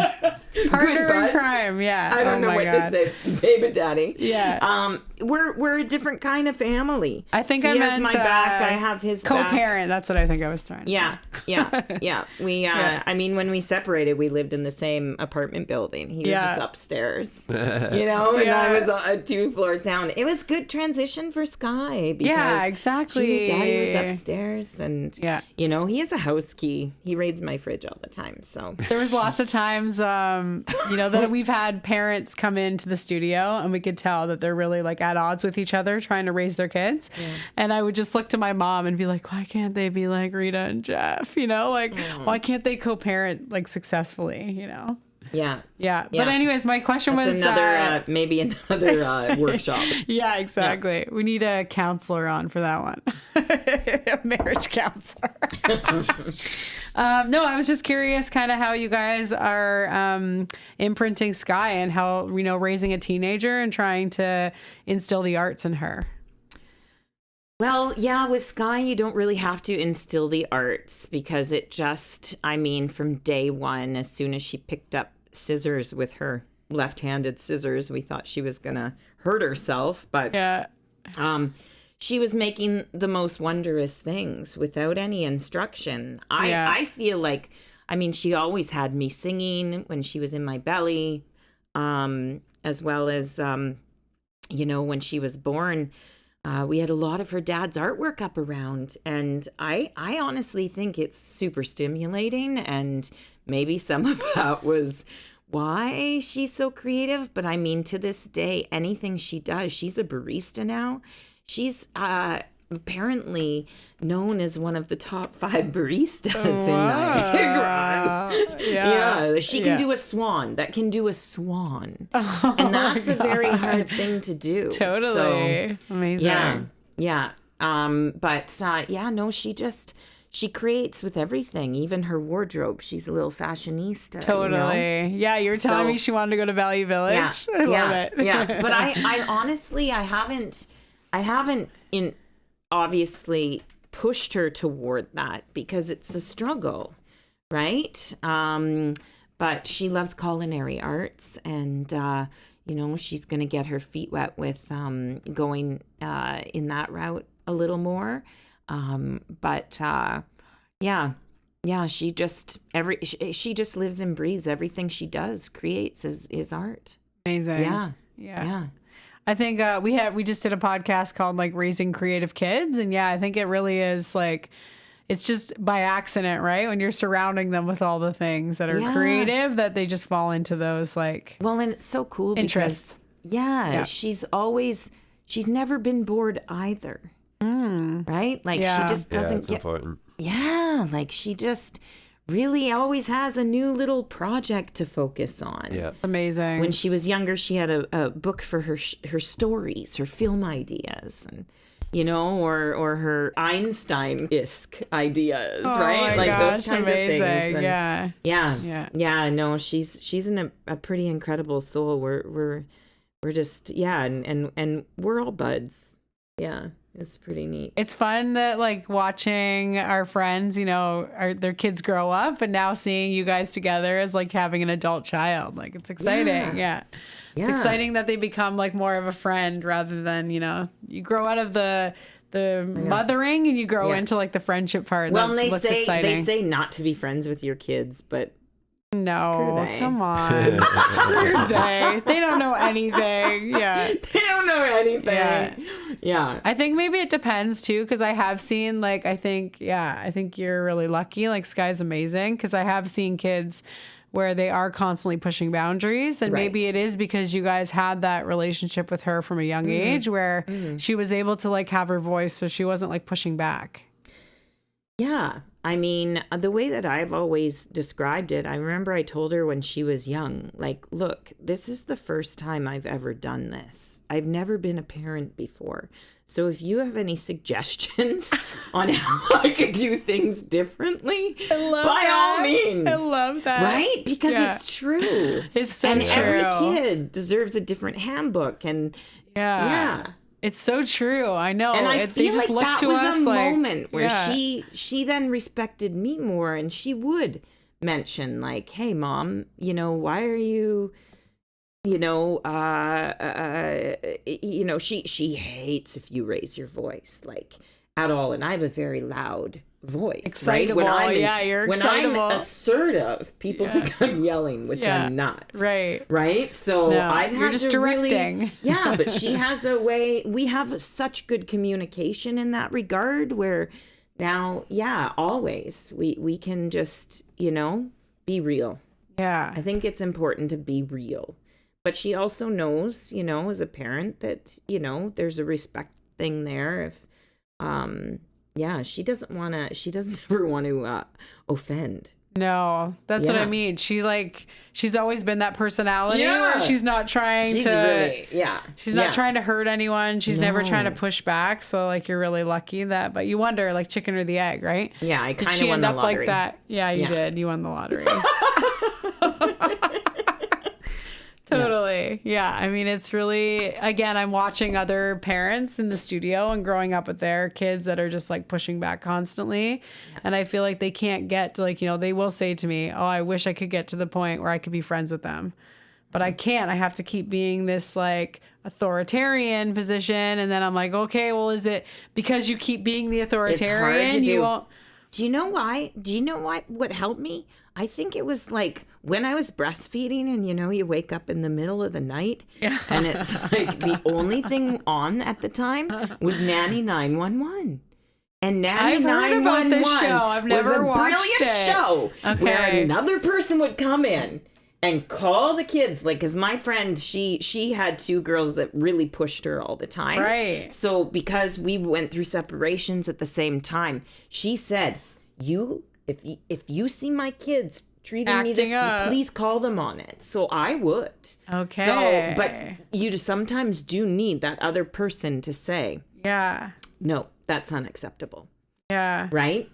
Partner in crime. Yeah. I don't know what to say, baby daddy. Yeah. We're a different kind of family. I think he I has meant my back. I have his co-parent. That's what I think I was trying to say. Yeah. We, I mean, when we separated, we lived in the same apartment building. He was just upstairs, and I was 2 floors down. It was good transition for Sky because exactly. she knew Daddy was upstairs, and he has a house key. He raids my fridge all the time. So there was lots of times, that we've had parents come into the studio, and we could tell that they're really like at odds with each other trying to raise their kids. And I would just look to my mom and be like, why can't they be like Rita and Jeff? Why can't they co-parent like successfully? Yeah. But anyways, my question was maybe another workshop. Yeah, exactly. Yeah. We need a counselor on for that one. A marriage counselor. No, I was just curious kind of how you guys are imprinting Sky and how, raising a teenager and trying to instill the arts in her. Well, yeah, with Sky, you don't really have to instill the arts because it just, from day one, as soon as she picked up scissors with her left-handed scissors, we thought she was going to hurt herself. But she was making the most wondrous things without any instruction. I feel like, she always had me singing when she was in my belly, as well as, when she was born. We had a lot of her dad's artwork up around, and I honestly think it's super stimulating, and maybe some of that was why she's so creative. But to this day, anything she does, she's a barista now. She's apparently known as one of the top 5 baristas in Niagara. Yeah, she can do a swan. That can do a swan. And that's a very hard thing to do. Totally. So, amazing. Yeah. She creates with everything, even her wardrobe. She's a little fashionista. Totally. Yeah, you were telling me she wanted to go to Valley Village. I love it. Yeah. But I honestly, I haven't obviously pushed her toward that because it's a struggle, right? But she loves culinary arts, and she's going to get her feet wet with going in that route a little more. She just lives and breathes everything she does, creates is art. Amazing. Yeah. I think we just did a podcast called like Raising Creative Kids, and I think it really is like it's just by accident, right? When you're surrounding them with all the things that are creative, that they just fall into those like and it's so cool interests. Because she's never been bored either. Right? Like she just doesn't get important. Yeah, like she just really always has a new little project to focus on. Yeah. It's amazing. When she was younger, she had a book for her stories, her film ideas, and or her Einstein-esque ideas, right? Like those kinds of things. And yeah. No, she's a pretty incredible soul. We're just and we're all buds. Yeah. It's pretty neat. It's fun that like watching our friends, their kids grow up, and now seeing you guys together as like having an adult child. Like it's exciting. Yeah. It's exciting that they become like more of a friend rather than, you grow out of the mothering and you grow into like the friendship part. Well, That's what's exciting. They say not to be friends with your kids, but no, come on. Screw they. They don't know anything. Yeah. They don't know anything. Yeah. I think maybe it depends too, because I have seen like, I think you're really lucky. Like Sky's amazing, because I have seen kids where they are constantly pushing boundaries, and maybe it is because you guys had that relationship with her from a young age where she was able to like have her voice, so she wasn't like pushing back. Yeah. The way that I've always described it, I remember I told her when she was young, like, look, this is the first time I've ever done this. I've never been a parent before. So if you have any suggestions on how I could do things differently, by all means. I love that. Right? Because it's true. It's so true. And every kid deserves a different handbook. And it's so true. I know. And I feel like that was a moment where yeah. she then respected me more, and she would mention like, hey mom, why are you, she hates if you raise your voice like at all. And I have a very loud voice. Excitable. Right? You're when excitable. I'm assertive, people think I'm yelling, which I'm not. Right. So no, I've you're had just to directing. Really, but she has a way. We have such good communication in that regard where now, always we can just, be real. Yeah. I think it's important to be real. But she also knows, as a parent that, there's a respect thing there. If, she doesn't ever want to offend. No, that's what I mean. She's always been that personality where she's not trying she's not trying to hurt anyone. She's never trying to push back. So like, you're really lucky but you wonder like chicken or the egg, right? Yeah. I Did kind she of won end the up lottery. like that? Yeah, you did. You won the lottery. Totally. Yeah. I mean, it's really, again, I'm watching other parents in the studio and growing up with their kids that are just like pushing back constantly. And I feel like they can't get to like, they will say to me, oh, I wish I could get to the point where I could be friends with them. But I can't. I have to keep being this like authoritarian position. And then I'm like, okay, well, is it because you keep being the authoritarian? It's hard to do. Won't... Do you know why? What helped me? I think it was like when I was breastfeeding and, you wake up in the middle of the night and it's like the only thing on at the time was Nanny 911. And Nanny I've heard about this show. I've never watched brilliant it. Show where another person would come in and call the kids. Like, cause my friend, she had two girls that really pushed her all the time. Right. So because we went through separations at the same time, she said, if you see my kids treating me this, please call them on it. So I would. Okay. So, but you sometimes do need that other person to say, no, that's unacceptable. Yeah. Right?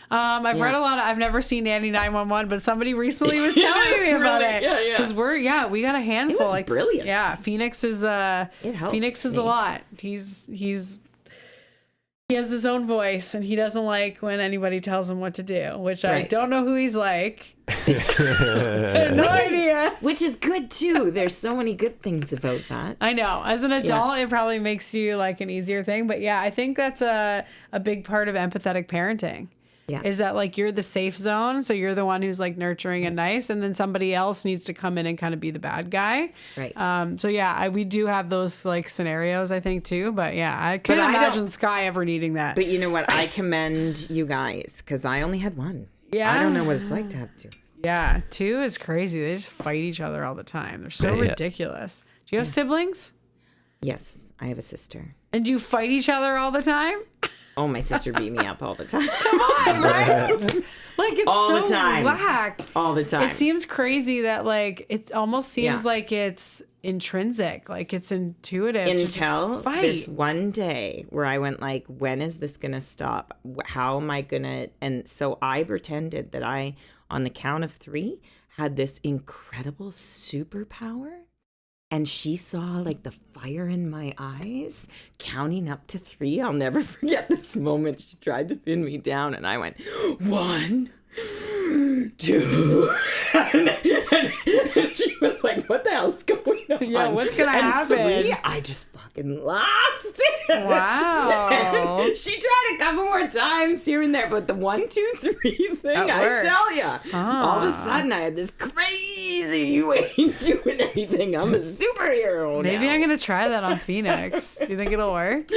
I've read a lot I've never seen Nanny 911, but somebody recently was telling me about it. Yeah. Cause we got a handful. It was brilliant. Yeah. Phoenix is a lot. He has his own voice, and he doesn't like when anybody tells him what to do, which I don't know who he's like. No idea. Which is good, too. There's so many good things about that. I know. As an adult, it probably makes you like an easier thing. But yeah, I think that's a big part of empathetic parenting. Yeah. Is that like you're the safe zone, so you're the one who's like nurturing and nice, and then somebody else needs to come in and kind of be the bad guy. Right. So yeah, we do have those like scenarios, I think too. But yeah, I couldn't imagine Sky ever needing that. But you know what? I commend you guys because I only had one. Yeah. I don't know what it's like to have two. Yeah, two is crazy. They just fight each other all the time. They're so ridiculous. Do you have siblings? Yes, I have a sister. And do you fight each other all the time? Oh, my sister beat me up all the time. Come on, right? Like it's all so the time. whack. All the time. It seems crazy that like it almost seems like it's intrinsic, like it's intuitive. Until this one day where I went like, when is this gonna stop? How am I gonna? And so I pretended that I, on the count of 3, had this incredible superpower. And she saw like the fire in my eyes, counting up to 3. I'll never forget this moment. She tried to pin me down, and I went 1, 2, and she was like, "What the hell's going on? Yeah, what's gonna happen?" 3, I just fucking lost it. Wow. And she tried a couple more times here and there, but the 1, 2, 3 thing, I tell you, all of a sudden I had this crazy, you ain't doing anything. I'm a superhero. Maybe now. I'm gonna try that on Phoenix. Do you think it'll work?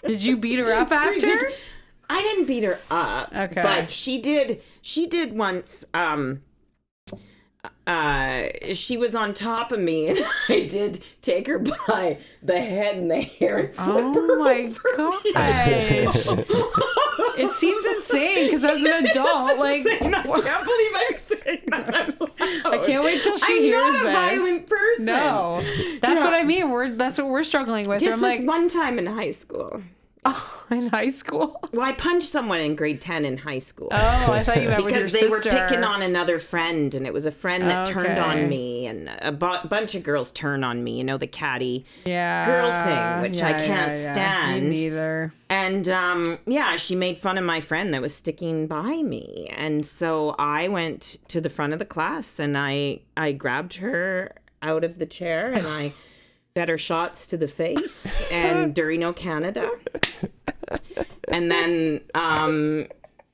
Did you beat her up after? I didn't beat her up. Okay. But she did once. She was on top of me, and I did take her by the head and the hair and flip her my over. gosh. It seems insane because as an adult, like, insane. I can't believe I'm saying that. I can't wait till she hears this. I'm not a violent person. No, that's what I mean. That's what we're struggling with. Just I'm this like, one time in high school. Oh, in high school? Well, I punched someone in grade 10 in high school. Oh, I thought you meant with your because they sister. were picking on another friend, and it was a friend that turned Okay. on me, and a bunch of girls turn on me, you know, the catty Yeah. girl thing, which I can't stand. Me neither. And she made fun of my friend that was sticking by me. And so I went to the front of the class, and I grabbed her out of the chair, and I fed her shots to the face and Dirty No Canada. And then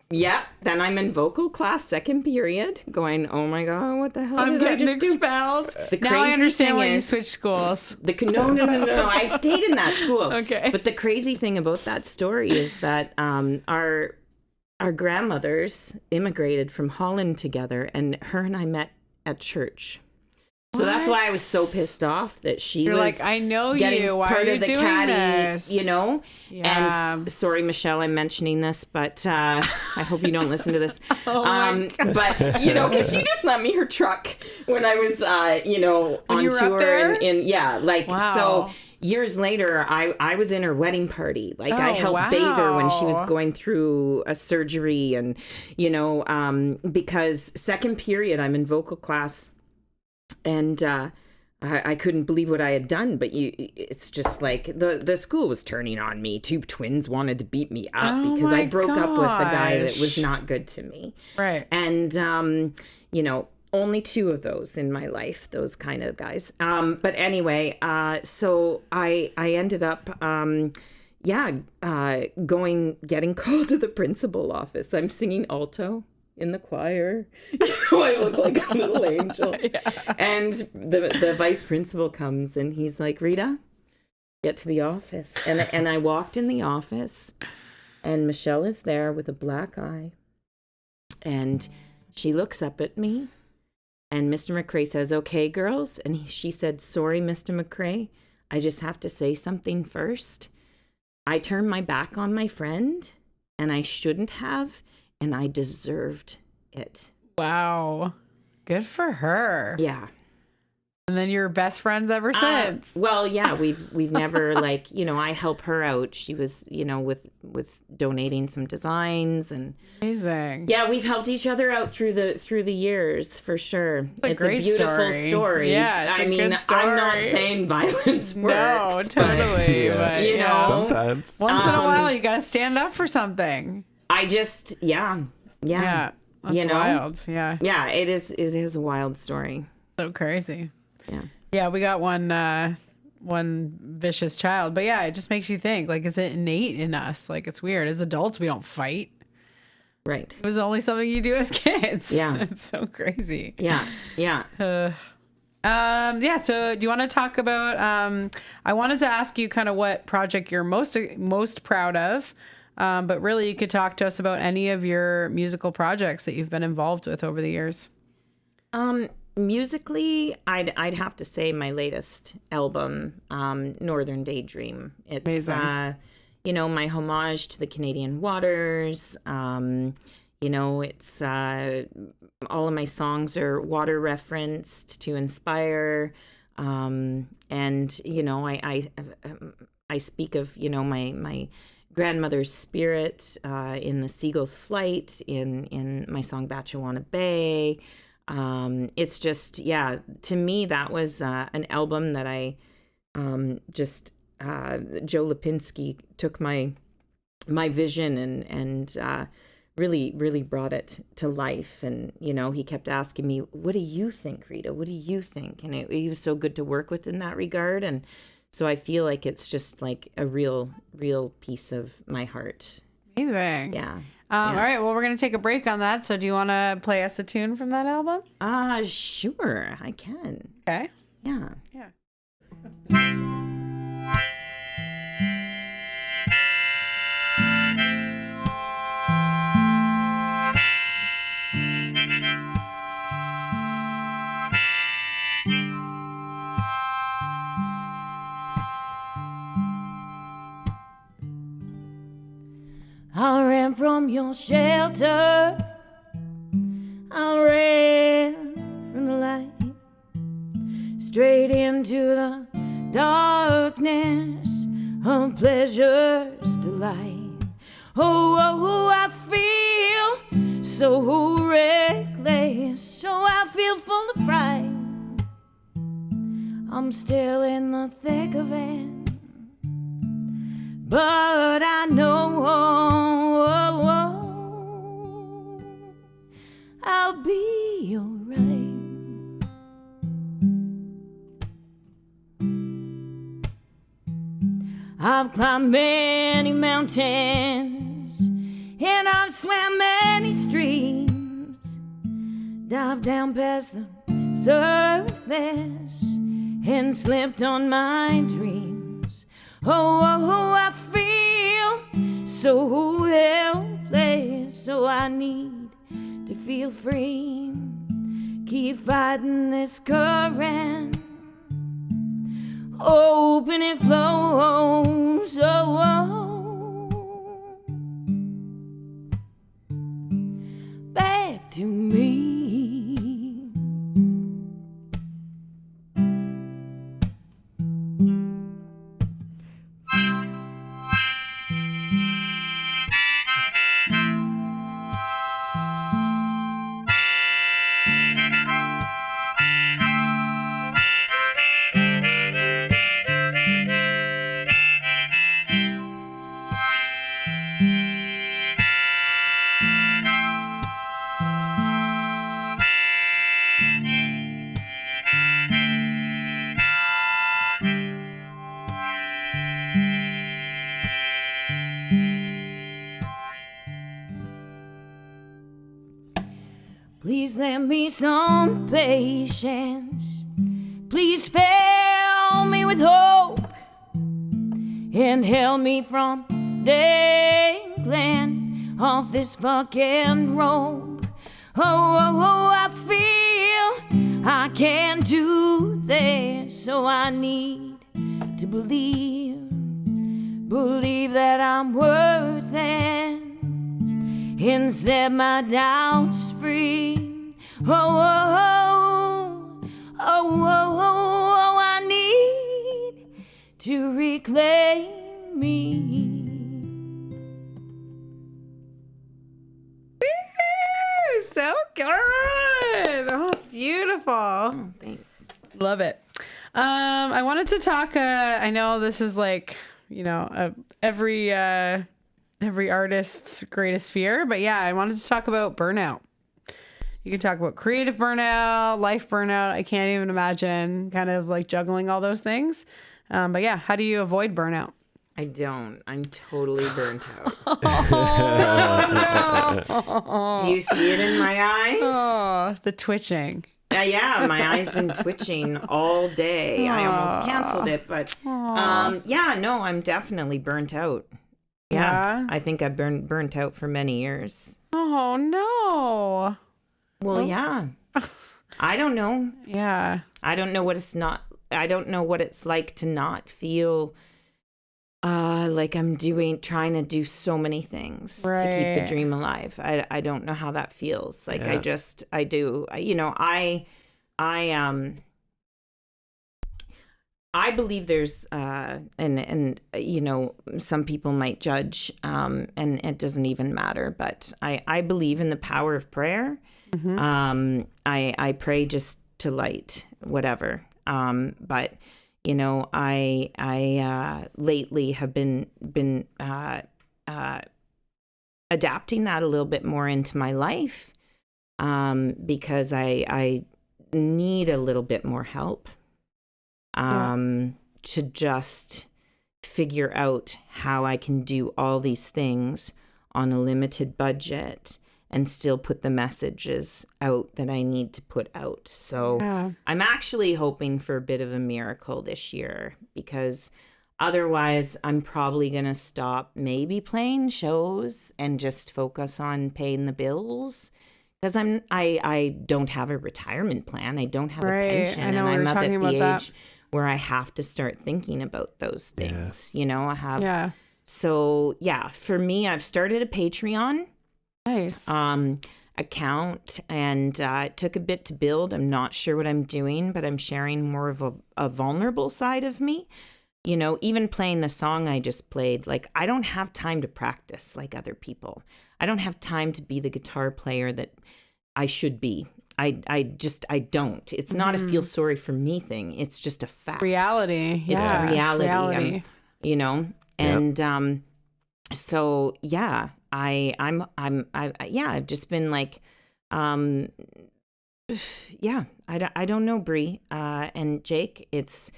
then I'm in vocal class, second period, going, oh my God, what the hell I'm did I getting just do? expelled. The Now I crazy understand thing why you is- switched schools. No. I stayed in that school. Okay. But the crazy thing about that story is that our grandmothers immigrated from Holland together, and her and I met at church. So that's why I was so pissed off that You're was like, I know getting you. Why part are you of the doing caddy, this? you know? Yeah. And sorry, Michelle, I'm mentioning this, but I hope you don't listen to this. my But, you know, because she just lent me her truck when I was, on you were up tour. there? So Wow. years later, I was in her wedding party. Like, I Oh, helped bathe her when she was wow. going through a surgery. And, because second period, I'm in vocal class. And I couldn't believe what I had done, but it's just like the school was turning on me. Two twins wanted to beat me up because I broke up with a guy that was not good to me. Right. And, only two of those in my life, those kind of guys. But anyway, so I ended up, getting called to the principal office. I'm singing alto in the choir. I look like a little angel. And the vice principal comes, and he's like, Rita, get to the office. And I walked in the office, and Michelle is there with a black eye. And she looks up at me, and Mr. McRae says, okay, girls. And she said, sorry, Mr. McRae, I just have to say something first. I turned my back on my friend, and I shouldn't have. And I deserved it. Wow. Good for her. Yeah. And then you're best friends ever since. Well, yeah, we've never I help her out. She was, with donating some designs, and Amazing. yeah, we've helped each other out through the years for sure. It's a great beautiful story. Yeah, it's a good I'm not story. saying violence works. No, totally. Yeah. But, You know, Sometimes. once in a while, you got to stand up for something. I just, yeah. Yeah. That's wild. Yeah. Yeah, it is a wild story. So crazy. Yeah. Yeah, we got one vicious child. But yeah, it just makes you think, like, is it innate in us? Like, it's weird. As adults, we don't fight. Right. It was only something you do as kids. Yeah. It's so crazy. Yeah. Yeah. So do you want to talk about, I wanted to ask you kind of what project you're most proud of. But really, you could talk to us about any of your musical projects that you've been involved with over the years. Musically, I'd have to say my latest album, Northern Daydream. It's Amazing. My homage to the Canadian waters. It's all of my songs are water referenced to inspire, and I speak of my grandmother's spirit in the Seagull's Flight in my song Batchewana Bay. It's just, to me, that was an album that I Joe Lipinski took my vision and really, really brought it to life. And, he kept asking me, what do you think, Rita? What do you think? And he was so good to work with in that regard. And so I feel like it's just like a real piece of my heart. Amazing. Yeah. All right. Well, we're going to take a break on that. So do you want to play us a tune from that album? Sure. I can. Okay. Yeah. Yeah. I ran from your shelter. I ran from the light, straight into the darkness of pleasures delight. Oh, oh, I feel so reckless, so I feel full of fright. I'm still in the thick of it, but I know I'll be alright. I've climbed many mountains and I've swam many streams, dived down past the surface and slipped on my dreams. Oh, oh, oh, I feel so helpless, so I need to feel free. Keep fighting this current, open it flows. Oh, oh, back to me. Please lend me some patience. Please fill me with hope and help me from dangling off this fucking rope. Oh, oh, oh, I feel I can't do this, so I need to believe that I'm worth it and set my doubts free. Oh, oh, oh, oh, oh, oh, I need to reclaim me. Woo, so good. Oh, it's beautiful. Oh, thanks. Love it. I wanted to talk, I know this is like, you know, every artist's greatest fear, but yeah, I wanted to talk about burnout. You can talk about creative burnout, life burnout. I can't even imagine kind of like juggling all those things. But yeah, how do you avoid burnout? I don't. I'm totally burnt out. Oh, no. Do you see it in my eyes? Oh, the twitching. Yeah, my eyes been twitching all day. I almost canceled it, but yeah, no, I'm definitely burnt out. Yeah. I think I've been burnt out for many years. Oh no. Well, yeah. I don't know. Yeah. I don't know what it's like to not feel like I'm trying to do so many things to keep the dream alive. I don't know how that feels. Like I do. You know, I believe there's and you know, some people might judge and it doesn't even matter, but I believe in the power of prayer. Mm-hmm. I pray just to light whatever. But you know, I lately have been adapting that a little bit more into my life because I need a little bit more help to just figure out how I can do all these things on a limited budget and still put the messages out that I need to put out. So I'm actually hoping for a bit of a miracle this year, because otherwise I'm probably going to stop maybe playing shows and just focus on paying the bills. Because I don't have a retirement plan. I don't have a pension. I know, and I'm up at the age that. where I have to start thinking about those things. You know, I have. Yeah. So yeah, for me, I've started a Patreon. Nice. Account, and it took a bit to build. I'm not sure what I'm doing, but I'm sharing more of a vulnerable side of me. You know, even playing the song I just played, like, I don't have time to practice like other people. I don't have time to be the guitar player that I should be. I don't. It's not a feel sorry for me thing. It's just a fact. Reality. It's Yeah, reality. It's reality. You know, and so yeah, I've just been like, yeah, I don't know, Bree, and Jake. It's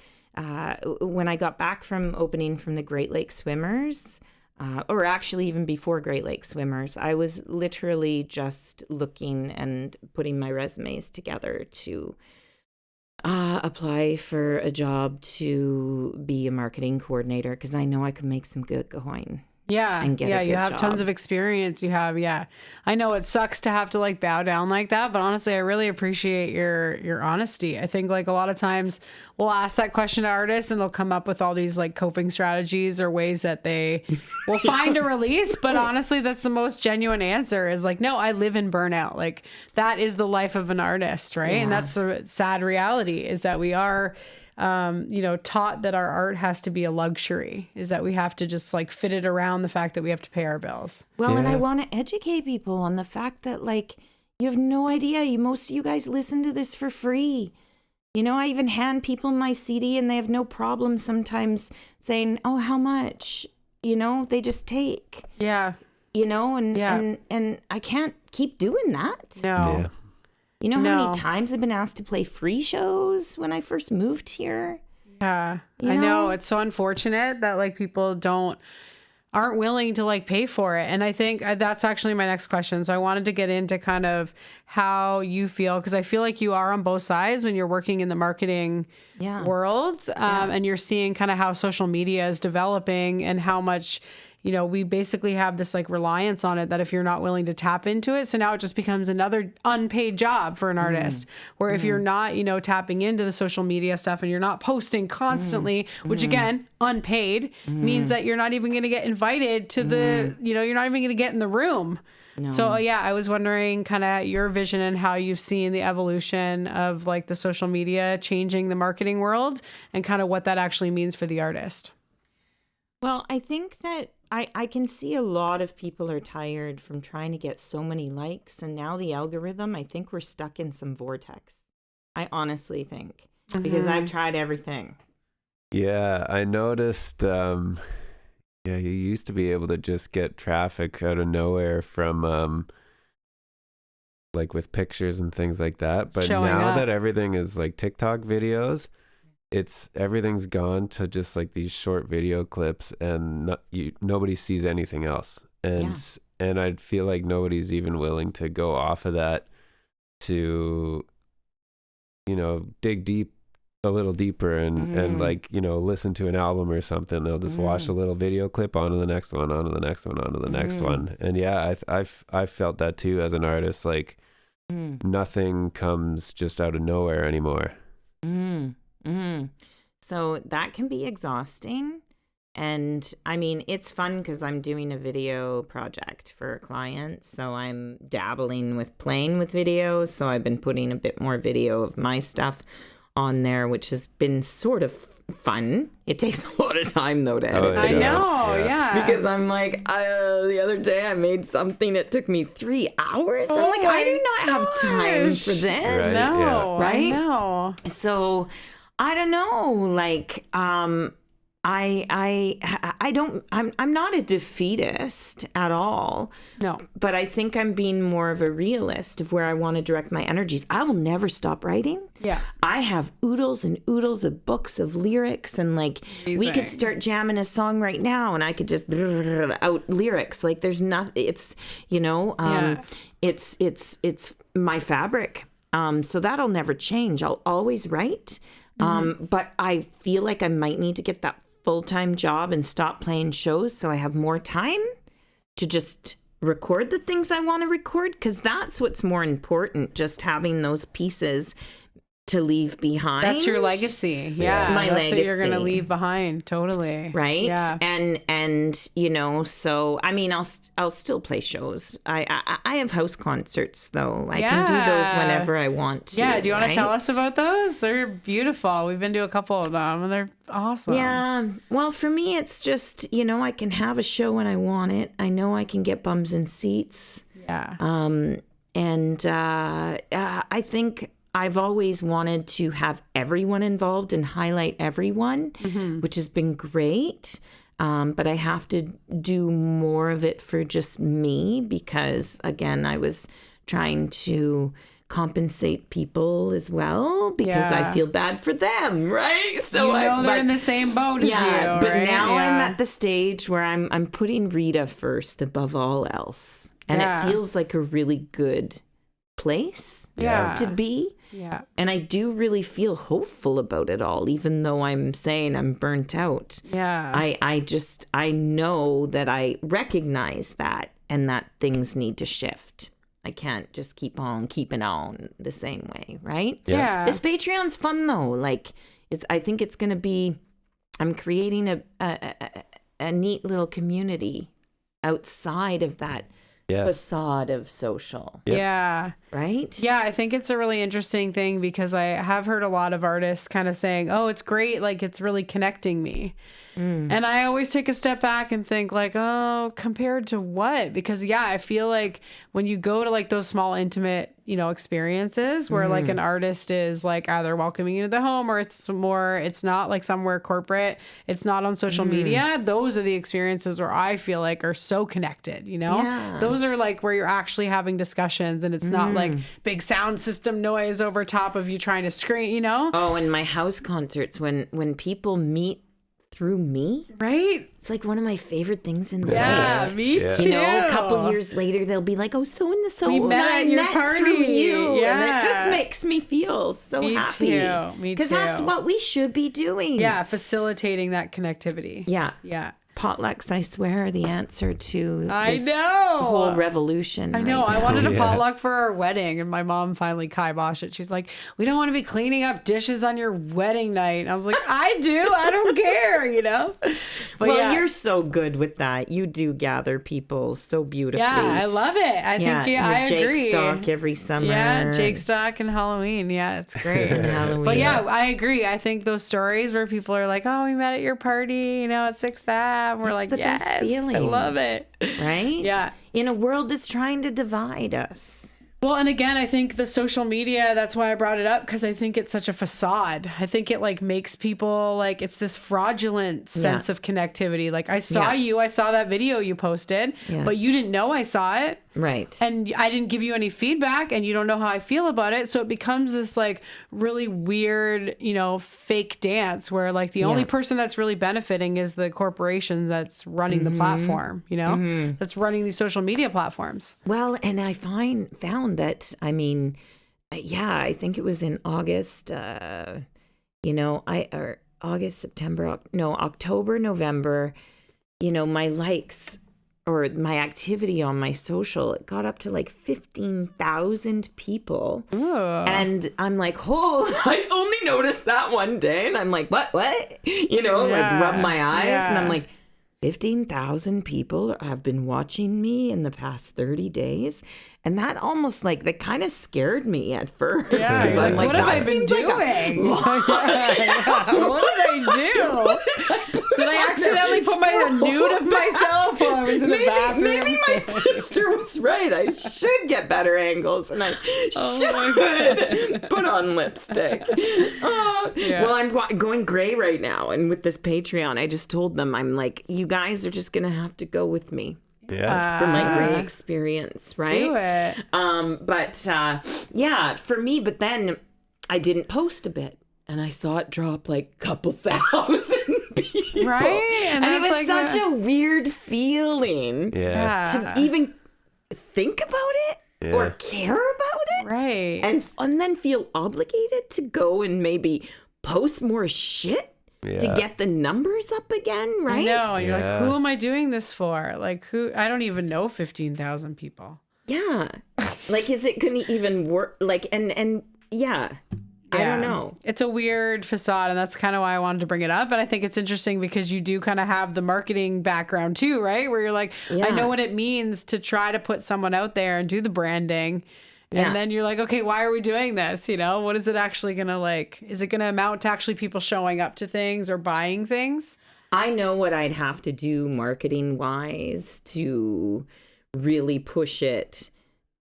when I got back from opening from the Great Lakes Swimmers, or actually even before Great Lakes Swimmers, I was literally just looking and putting my resumes together to apply for a job to be a marketing coordinator, because I know I could make some good coin. Yeah. And get a good you have job. tons of experience. You have, I know it sucks to have to like bow down like that, but honestly, I really appreciate your honesty. I think like a lot of times we'll ask that question to artists and they'll come up with all these like coping strategies or ways that they will find a release. But honestly, that's the most genuine answer is like, no, I live in burnout. Like that is the life of an artist, right? Yeah. And that's the sad reality is that we are taught that our art has to be a luxury, is that we have to just like fit it around the fact that we have to pay our bills. Well, and I want to educate people on the fact that like, you have no idea. Most of you guys listen to this for free. You know, I even hand people my CD and they have no problem sometimes saying, oh, how much? You know, they just take. Yeah. You know, and I can't keep doing that. No. Yeah. You know how many times I've been asked to play free shows when I first moved here? Yeah, You I know know? it's so unfortunate that like people aren't willing to like pay for it. And I think that's actually my next question. So I wanted to get into kind of how you feel, because I feel like you are on both sides when you're working in the marketing world, and you're seeing kind of how social media is developing and how much, we basically have this like reliance on it that if you're not willing to tap into it, so now it just becomes another unpaid job for an artist, where if you're not, tapping into the social media stuff and you're not posting constantly, which again, unpaid, means that you're not even going to get invited to the, you're not even going to get in the room. No. So yeah, I was wondering kind of your vision and how you've seen the evolution of like the social media changing the marketing world and kind of what that actually means for the artist. Well, I think that I can see a lot of people are tired from trying to get so many likes, and now the algorithm, I think we're stuck in some vortex. I honestly think, because I've tried everything. Yeah, I noticed, you used to be able to just get traffic out of nowhere from, like with pictures and things like that. But now that everything is like TikTok videos, everything's gone to just like these short video clips, and nobody sees anything else. And I feel like nobody's even willing to go off of that to, dig deep a little deper and like, listen to an album or something. They'll just watch a little video clip onto the next one, onto the next one, onto the next one. And yeah, I've felt that too as an artist, like nothing comes just out of nowhere anymore. So that can be exhausting. And I mean, it's fun because I'm doing a video project for a client. So I'm dabbling with playing with video. So I've been putting a bit more video of my stuff on there, which has been sort of fun. It takes a lot of time though to edit. I know, yeah. Because I'm like, the other day I made something that took me 3 hours. I'm like, I do not have time for this. Right, no, right? I know. So I don't know, like, I'm not a defeatist at all. No. But I think I'm being more of a realist of where I want to direct my energies. I will never stop writing. Yeah. I have oodles and oodles of books of lyrics, and like we could start jamming a song right now and I could just out lyrics. Like there's nothing, it's, it's my fabric. So that'll never change. I'll always write. But I feel like I might need to get that full-time job and stop playing shows so I have more time to just record the things I want to record, because that's what's more important, just having those pieces to leave behind. That's your legacy. Yeah. My that's what you're going to legacy. leave behind. Totally. Right. Yeah. And, you know, so, I mean, I'll still play shows. I have house concerts though. I can do those whenever I want to. Yeah. Do you want right? to tell us about those? They're beautiful. We've been to a couple of them and they're awesome. Yeah. Well, for me, it's just, you know, I can have a show when I want it. I know I can get bums in seats. Yeah. I think I've always wanted to have everyone involved and highlight everyone, which has been great. But I have to do more of it for just me because, again, I was trying to compensate people as well because I feel bad for them, right? So they're in the same boat as you. But right? now I'm at the stage where I'm putting Rita first above all else. And it feels like a really good place to be. Yeah. And I do really feel hopeful about it all, even though I'm saying I'm burnt out. Yeah. I know that I recognize that and that things need to shift. I can't just keep on keeping on the same way, right? Yeah. This Patreon's fun though. Like, I think it's going to be, I'm creating a neat little community outside of that facade of social. Yeah. Right? Yeah, I think it's a really interesting thing because I have heard a lot of artists kind of saying, oh, it's great. Like, it's really connecting me. And I always take a step back and think like, oh, compared to what? Because I feel like when you go to like those small intimate, you know, experiences where like an artist is like either welcoming you to the home or it's not like somewhere corporate, it's not on social media. Those are the experiences where I feel like are so connected, you know? Yeah. Those are like where you're actually having discussions and it's not like big sound system noise over top of you trying to scream, you know? Oh, and my house concerts, when people meet through me, right? it's like one of my favorite things in life. Yeah, me too. You know, a couple years later, they'll be like, "Oh, so and so We met at your party." through you," Yeah. and it just makes me feel so happy. Me Because too. that's what we should be doing. Yeah, facilitating that connectivity. Yeah. Yeah. Potlucks, I swear, are the answer to I this know. whole revolution. I know. right I now. wanted a potluck for our wedding, and my mom finally kiboshed it. She's like, "We don't want to be cleaning up dishes on your wedding night." And I was like, "I do. I don't care," you know. But Well, you're so good with that. You do gather people so beautifully. yeah, I love it. I think your I Jake agree. Stock every summer. Yeah, Jake Stock and Halloween. Yeah, it's great. and Halloween. But yeah, I agree. I think those stories where people are like, "Oh, we met at your party," you know, at 6th Ave. We're That's like, the "Yes, best feeling. I love it." Right? Yeah. In a world that's trying to divide us. Well, and again, I think the social media, that's why I brought it up, because I think it's such a facade. I think it like makes people like, it's this fraudulent sense of connectivity. Like I saw you, I saw that video you posted, but you didn't know I saw it. Right. And I didn't give you any feedback and you don't know how I feel about it. So it becomes this like really weird, you know, fake dance where like the only person that's really benefiting is the corporation that's running the platform, you know, that's running these social media platforms. Well, and I found that, I mean, I think it was in August, you know, August, September, October, November, you know, my likes or my activity on my social, it got up to like 15,000 people. Ooh. And I'm like, I only noticed that one day. And I'm like, what? You know, like rub my eyes. And I'm like, 15,000 people have been watching me in the past 30 days. And that almost like, that kind of scared me at first. Yeah, Because I'm like, what have I that been seems like doing? What did I do? Did I accidentally put a nude of myself while I was in the bathroom? Maybe my sister was right. I should get better angles and I should put on lipstick. Well, I'm going gray right now. And with this Patreon, I just told them, I'm like, you guys are just going to have to go with me. Yeah. For my gray experience, right? Do it. For me, but then I didn't post a bit. And I saw it drop like a couple thousand people. Right? And it was like such a weird feeling to even think about it or care about it. Right. And then feel obligated to go and maybe post more shit to get the numbers up again, right? I know. And you're like, who am I doing this for? Like, who? I don't even know 15,000 people. Yeah. Like, is it going to even work? Like, and I don't know. It's a weird facade, and that's kind of why I wanted to bring it up. But I think it's interesting because you do kind of have the marketing background too, right? Where you're like, I know what it means to try to put someone out there and do the branding. And then you're like, okay, why are we doing this? You know, what is it actually going to like? Is it going to amount to actually people showing up to things or buying things? I know what I'd have to do marketing wise to really push it,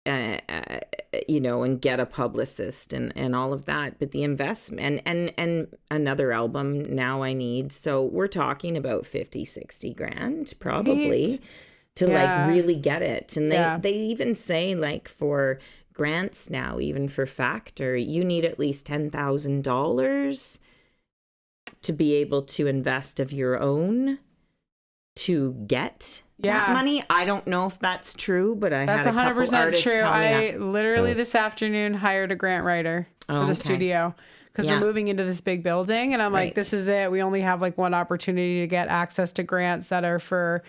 you know, and get a publicist and all of that. But the investment and another album now I need. So we're talking about 50, 60 grand probably to like really get it. And they even say like for grants now, even for Factor, you need at least $10,000 to be able to invest of your own to get that money. I don't know if that's true, but that's had a couple 100% artists true. tell me I literally this afternoon hired a grant writer for the studio because we're moving into this big building, and I'm like, this is it. We only have like one opportunity to get access to grants that are for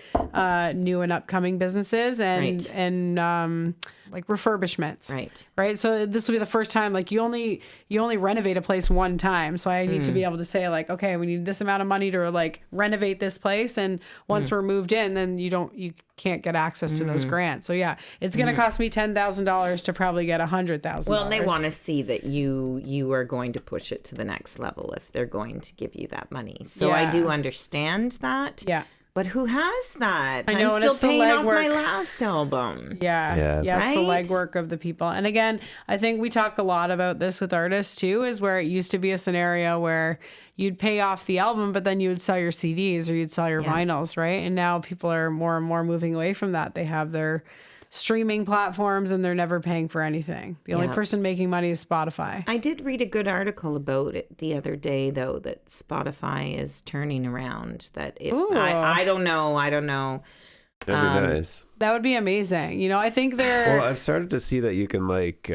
new and upcoming businesses and like refurbishments. Right. So this will be the first time, like you only renovate a place one time. So I need to be able to say like, okay, we need this amount of money to like renovate this place. And once we're moved in, then you can't get access to those grants. So yeah, it's going to cost me $10,000 to probably get $100,000. Well, and they want to see that you are going to push it to the next level if they're going to give you that money. So I do understand that. Yeah. But who has that? I know, I'm still paying off my last album. Yeah. It's the legwork of the people. And again, I think we talk a lot about this with artists too, is where it used to be a scenario where you'd pay off the album, but then you would sell your CDs or you'd sell your vinyls, right? And now people are more and more moving away from that. They have their streaming platforms and they're never paying for anything. The only person making money is Spotify. I did read a good article about it the other day, though, that Spotify is turning around. That I don't know. That'd be nice. That would be amazing. You know, I think they're... Well, I've started to see that you can like...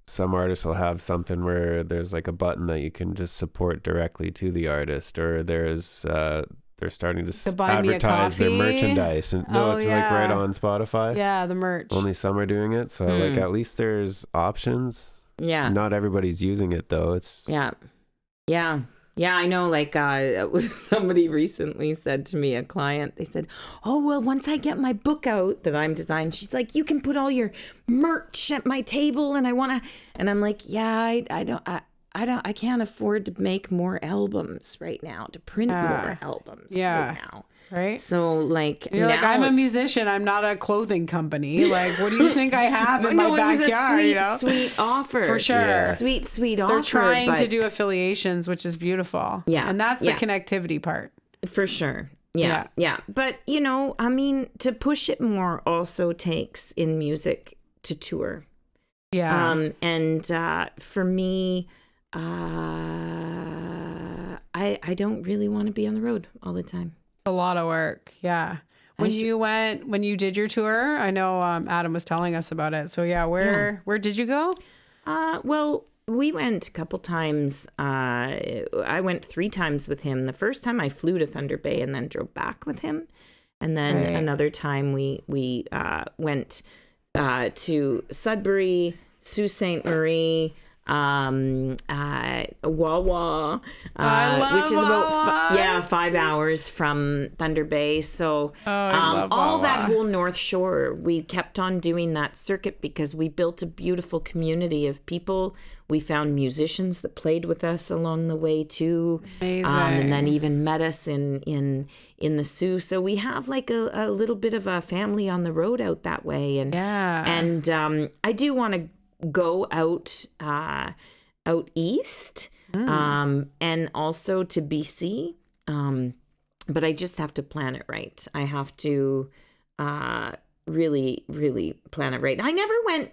some artists will have something where there's like a button that you can just support directly to the artist, or there's... they're starting to advertise their merchandise. And it's like right on Spotify. Yeah, the merch. Only some are doing it. So like at least there's options. Yeah. Not everybody's using it though. It's Yeah, I know. Like somebody recently said to me, a client, they said, oh, well, once I get my book out that I'm designing, she's like, you can put all your merch at my table and I want to, and I'm like, I can't afford to make more albums right now, to print more albums right now. Right. So like, you're like, I'm a musician. I'm not a clothing company. Like, what do you think I have in my backyard? It was a sweet offer. For sure. Yeah. Sweet offer. They're trying to do affiliations, which is beautiful. Yeah. And that's the connectivity part. For sure. Yeah. But, you know, I mean, to push it more also takes in music to tour. Yeah. And for me... I don't really want to be on the road all the time. It's a lot of work. Yeah. When you did your tour, I know Adam was telling us about it. So where did you go? Well, we went a couple times. I went 3 times with him. The first time I flew to Thunder Bay and then drove back with him. And then another time we went to Sudbury, Sault Ste. Marie, Wawa, which is about 5 hours from Thunder Bay. So all that whole North Shore, we kept on doing that circuit because we built a beautiful community of people. We found musicians that played with us along the way too. Amazing. And then even met us in the Sioux. So we have like a little bit of a family on the road out that way. And I do want to go out east and also to BC, but I just have to plan it right. I have to really plan it right. I never went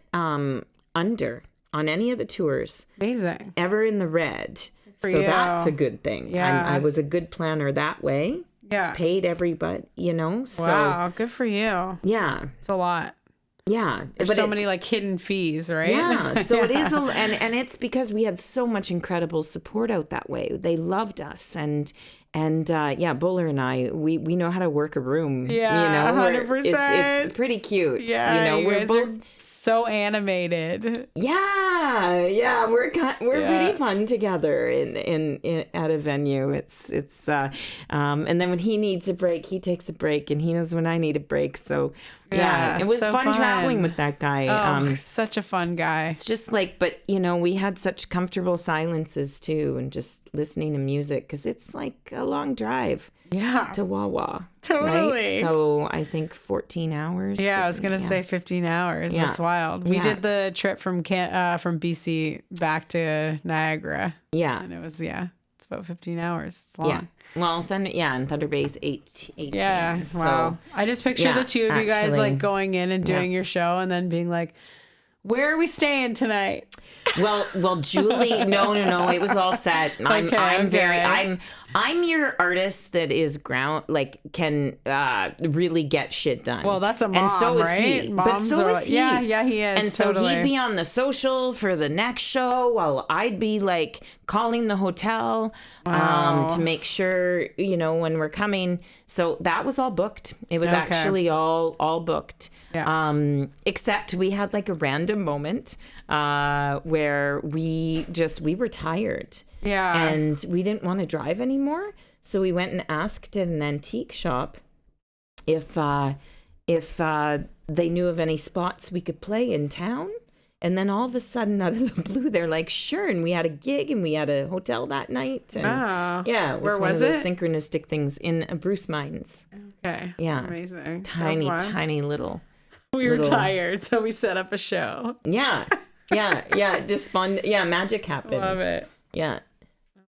under on any of the tours. Amazing. Ever in the red. So that's a good thing. I was a good planner that way. Yeah. Paid everybody, you know. So, wow, good for you. Yeah. It's a lot. Yeah. There's so many like hidden fees, right? Yeah. So it is, and it's because we had so much incredible support out that way. They loved us and yeah, Bowler and I, we know how to work a room. Yeah, 100%. It's pretty cute. Yeah, you we're guys both are so animated. Yeah, we're pretty fun together in at a venue. It's and then when he needs a break, he takes a break, and he knows when I need a break. So yeah, it was so fun traveling with that guy. Such a fun guy. It's just like, but we had such comfortable silences too, and just listening to music, because it's like a long drive. Yeah. To Wawa. Totally. Right? So I think 14 hours. Yeah, I was going to say 15 hours. Yeah. That's wild. We did the trip from BC back to Niagara. Yeah. And it was, it's about 15 hours. It's long. Yeah. Well, and Thunder Bay's 18. Yeah. So, wow. I just picture the two of you guys like going in and doing your show and then being like, where are we staying tonight? Well, Julie, no, it was all set. I'm your artist that is can really get shit done. Well, that's a mom, and so is right? he. Moms but so is he. Yeah, he is. And so totally. he'd be on the social for the next show, while I'd be like calling the hotel to make sure when we're coming. So that was all booked. It was actually all booked. Yeah. Except we had like a random moment where we were tired. Yeah. And we didn't want to drive anymore. So we went and asked at an antique shop if they knew of any spots we could play in town. And then all of a sudden, out of the blue, they're like, sure. And we had a gig and we had a hotel that night. And yeah, it was one of those synchronistic things in Bruce Mines. Okay. Yeah. Amazing. Tiny little. We were tired, so we set up a show. Yeah. Just fun. Yeah, magic happened. Love it. Yeah.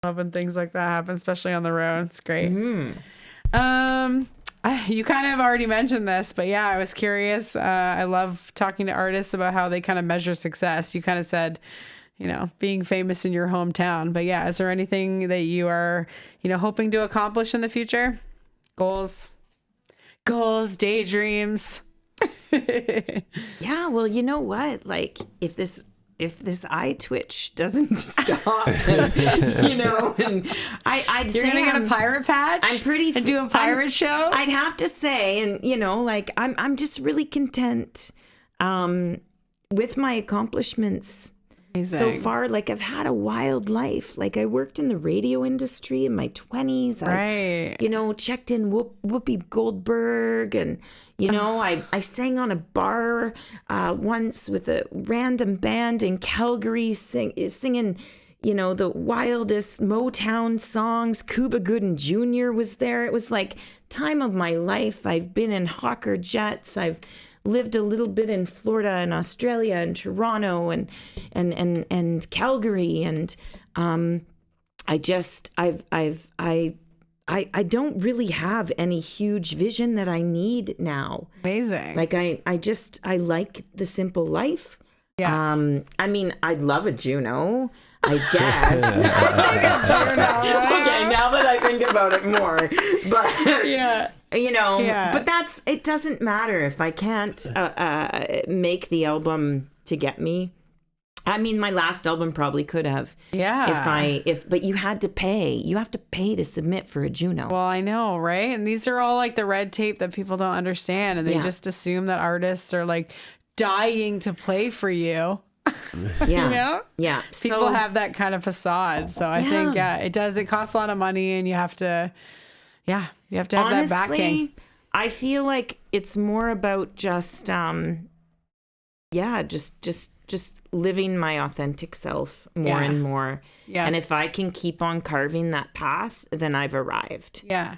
Love when things like that happen, especially on the road. It's great. Mm-hmm. You kind of already mentioned this, but yeah, I was curious. I love talking to artists about how they kind of measure success. You kind of said, being famous in your hometown. But yeah, is there anything that you are, hoping to accomplish in the future? Goals, daydreams. Yeah, well, you know what? Like, if this eye twitch doesn't stop, and, and I'd You're say gonna get a pirate patch. I'm pretty and do a pirate show. I'd have to say, and like I'm just really content with my accomplishments. Amazing. So far. Like, I've had a wild life. Like, I worked in the radio industry in my 20s. Right. I checked in Whoopi Goldberg, and I sang on a bar once with a random band in Calgary singing the wildest Motown songs. Cuba Gooding Jr. was there. It was like time of my life. I've been in Hawker Jets. I've lived a little bit in Florida and Australia and Toronto and Calgary, and I don't really have any huge vision that I need now. Amazing. Like, I like the simple life. Yeah. I'd love a Juno, I guess. I'd take a Juno. Okay, now that I think about it more. But yeah. But it doesn't matter if I can't make the album to get me. My last album probably could have. Yeah. But you had to pay. You have to pay to submit for a Juno. Well, I know, right? And these are all like the red tape that people don't understand, and they just assume that artists are like dying to play for you. Yeah. Yeah. People have that kind of facade. So I think it does. It costs a lot of money, and you have to have honestly, that backing. I feel like it's more about just living my authentic self more and more. Yeah. And if I can keep on carving that path, then I've arrived. Yeah.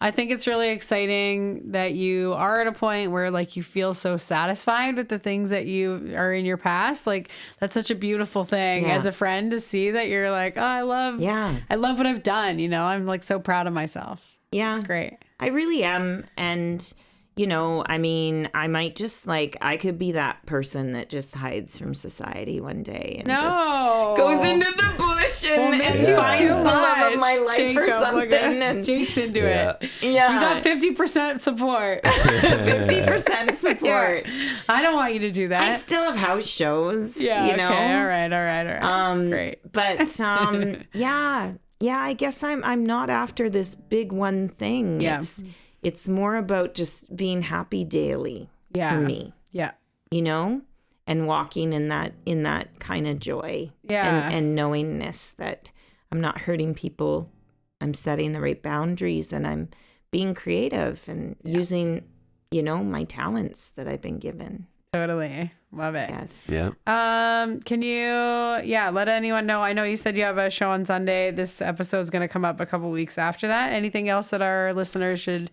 I think it's really exciting that you are at a point where like you feel so satisfied with the things that you are in your past. Like, that's such a beautiful thing as a friend to see that you're like, oh, I love what I've done. I'm like so proud of myself. Yeah. It's great. I really am. And I might just I could be that person that just hides from society one day and just goes into the bush and finds the love of my life Jacob, or something. And Jake's into it. Yeah. You got 50% support. 50% support. Yeah. I don't want you to do that. I still have house shows. Yeah. Okay. All right. Great. But yeah, I guess I'm not after this big one thing. Yeah. It's more about just being happy daily for me. Yeah. You know, and walking in that kind of joy. Yeah. And knowingness that I'm not hurting people. I'm setting the right boundaries, and I'm being creative and using, you know, my talents that I've been given. Totally. Love it. Yes. Yeah. Can you, let anyone know? I know you said you have a show on Sunday. This episode's going to come up a couple weeks after that. Anything else that our listeners should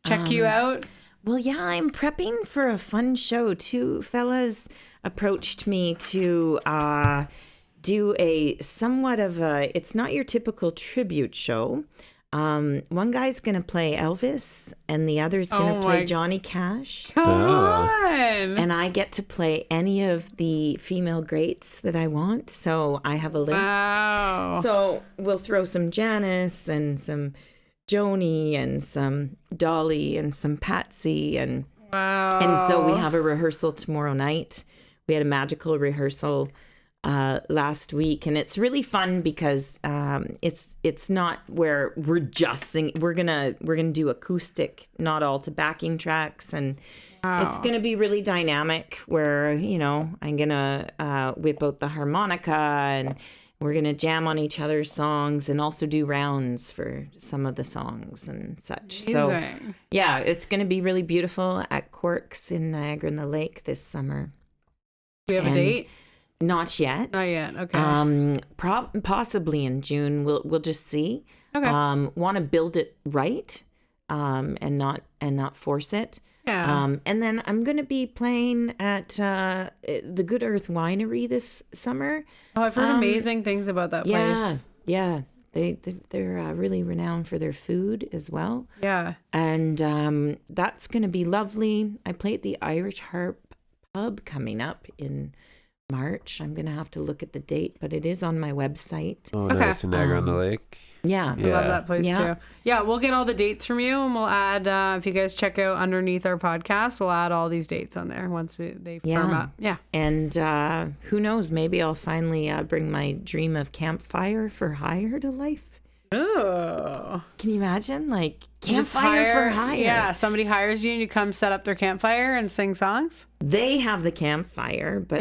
check you out? Well, yeah, I'm prepping for a fun show. Two fellas approached me to do a somewhat of a, it's not your typical tribute show. One guy's going to play Elvis and the other's going to play Johnny Cash. Come on. And I get to play any of the female greats that I want. So I have a list. Wow. So we'll throw some Janice and some Joni and some Dolly and some Patsy. And so we have a rehearsal tomorrow night. We had a magical rehearsal last week, and it's really fun because it's not where we're just singing. We're gonna do acoustic, not all to backing tracks, and it's gonna be really dynamic. Where, you know, I'm gonna whip out the harmonica, and we're gonna jam on each other's songs, and also do rounds for some of the songs and such. Amazing. So yeah, it's gonna be really beautiful at Corks in Niagara-on-the-Lake this summer. Do you have a date? Not yet. Not yet. Okay. Possibly in June. We'll just see. Okay. Want to build it right, and not force it. Yeah. And then I'm going to be playing at the Good Earth Winery this summer. Oh, I've heard amazing things about that place. Yeah. They're really renowned for their food as well. Yeah. And that's going to be lovely. I play at the Irish Harp Pub coming up in March. I'm going to have to look at the date, but it is on my website. Oh, nice. In Niagara-on-the-Lake. Yeah. I love that place too. Yeah, we'll get all the dates from you, and we'll add, if you guys check out underneath our podcast, we'll add all these dates on there once they firm up. Yeah. And who knows, maybe I'll finally bring my dream of campfire for hire to life. Oh. Can you imagine? Like, campfire for hire. Yeah, somebody hires you and you come set up their campfire and sing songs. They have the campfire, but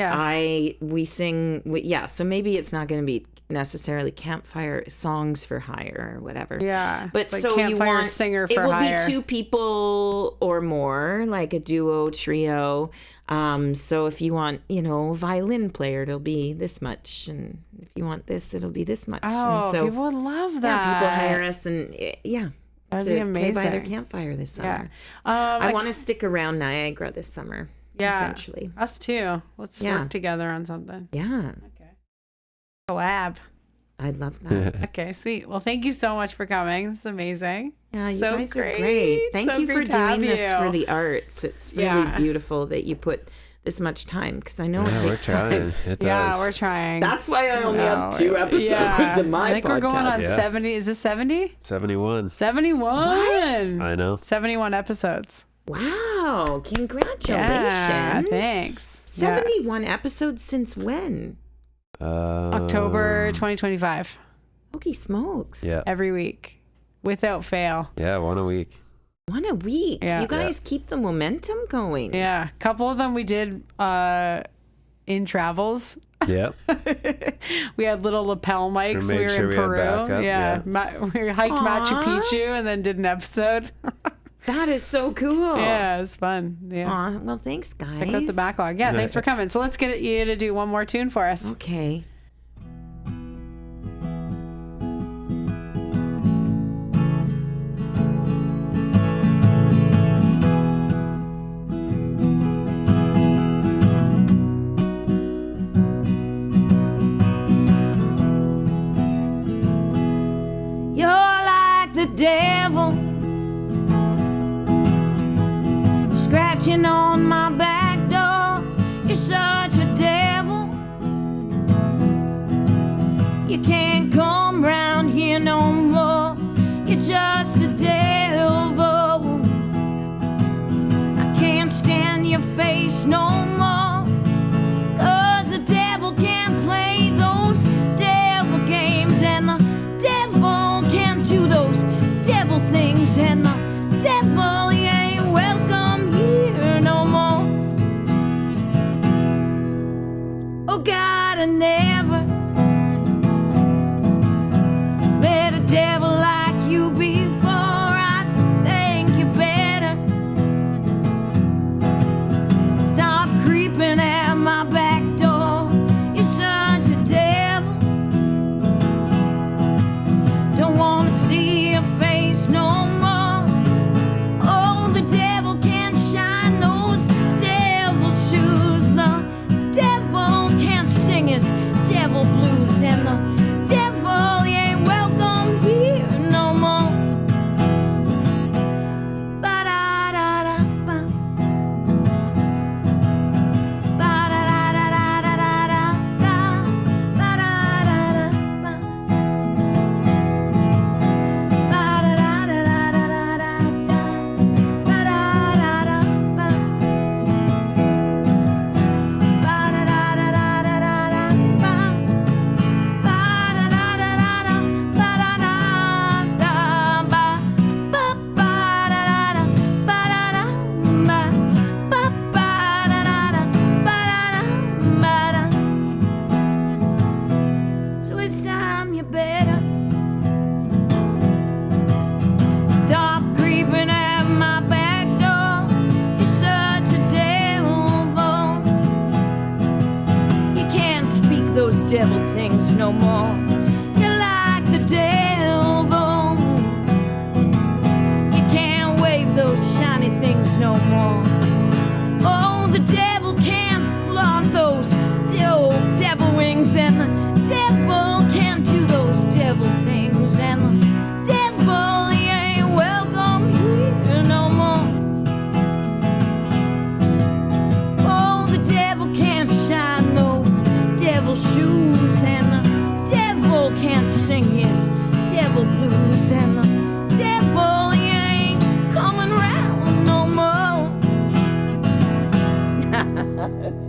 we sing. So maybe it's not going to be necessarily campfire songs for hire or whatever. Yeah, but it's like so campfire you want singer for hire. It will hire. be 2 people or more, like a duo, trio. So if you want, you know, a violin player, it'll be this much, and if you want this, it'll be this much. Oh, and so, people would love that. Yeah, people hire us, and that'd be amazing. Play by their campfire this summer. Yeah. I want to stick around Niagara this summer. Yeah, essentially. Us too. Let's work together on something. Yeah. Okay. Collab. I'd love that. Okay, sweet. Well, thank you so much for coming. This is amazing. Yeah, you guys are great. Thank you for doing this for the arts. It's really beautiful that you put this much time, because I know it takes time. It does. Yeah, we're trying. That's why I only have 2 episodes of my podcast. I think we're going on 70. Is this 70? 71. 71. What? I know. 71 episodes. Wow. Congratulations. Yeah, thanks. 71 episodes since when? October 2025. Holy smokes. Yeah. Every week. Without fail. Yeah, 1 a week. 1 a week. Yeah. You guys keep the momentum going. Yeah. A couple of them we did in travels. Yeah. We had little lapel mics. We were in Peru. Yeah. We hiked Machu Picchu and then did an episode. That is so cool. Yeah, it was fun. Yeah. Aw, well, thanks, guys. Check out the backlog. Yeah, thanks for coming. So let's get you to do one more tune for us. Okay. You're like the devil, scratching on my back door. You're such a devil. You can't come round here no more. You're just a devil. I can't stand your face no more, 'cause the devil can't play those devil games, and the devil So it's time you better stop creeping at my back door. You're such a devil. You can't speak those devil things no more. You're like the devil. You can't wave those shiny things no more. Oh, the devil can't flaunt those devil wings, and the devil can't do those devil things, and the devil, he ain't welcome here no more. Oh, the devil can't shine those devil shoes, and the devil can't sing his devil blues, and the devil, he ain't coming round no more.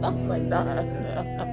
Something like that.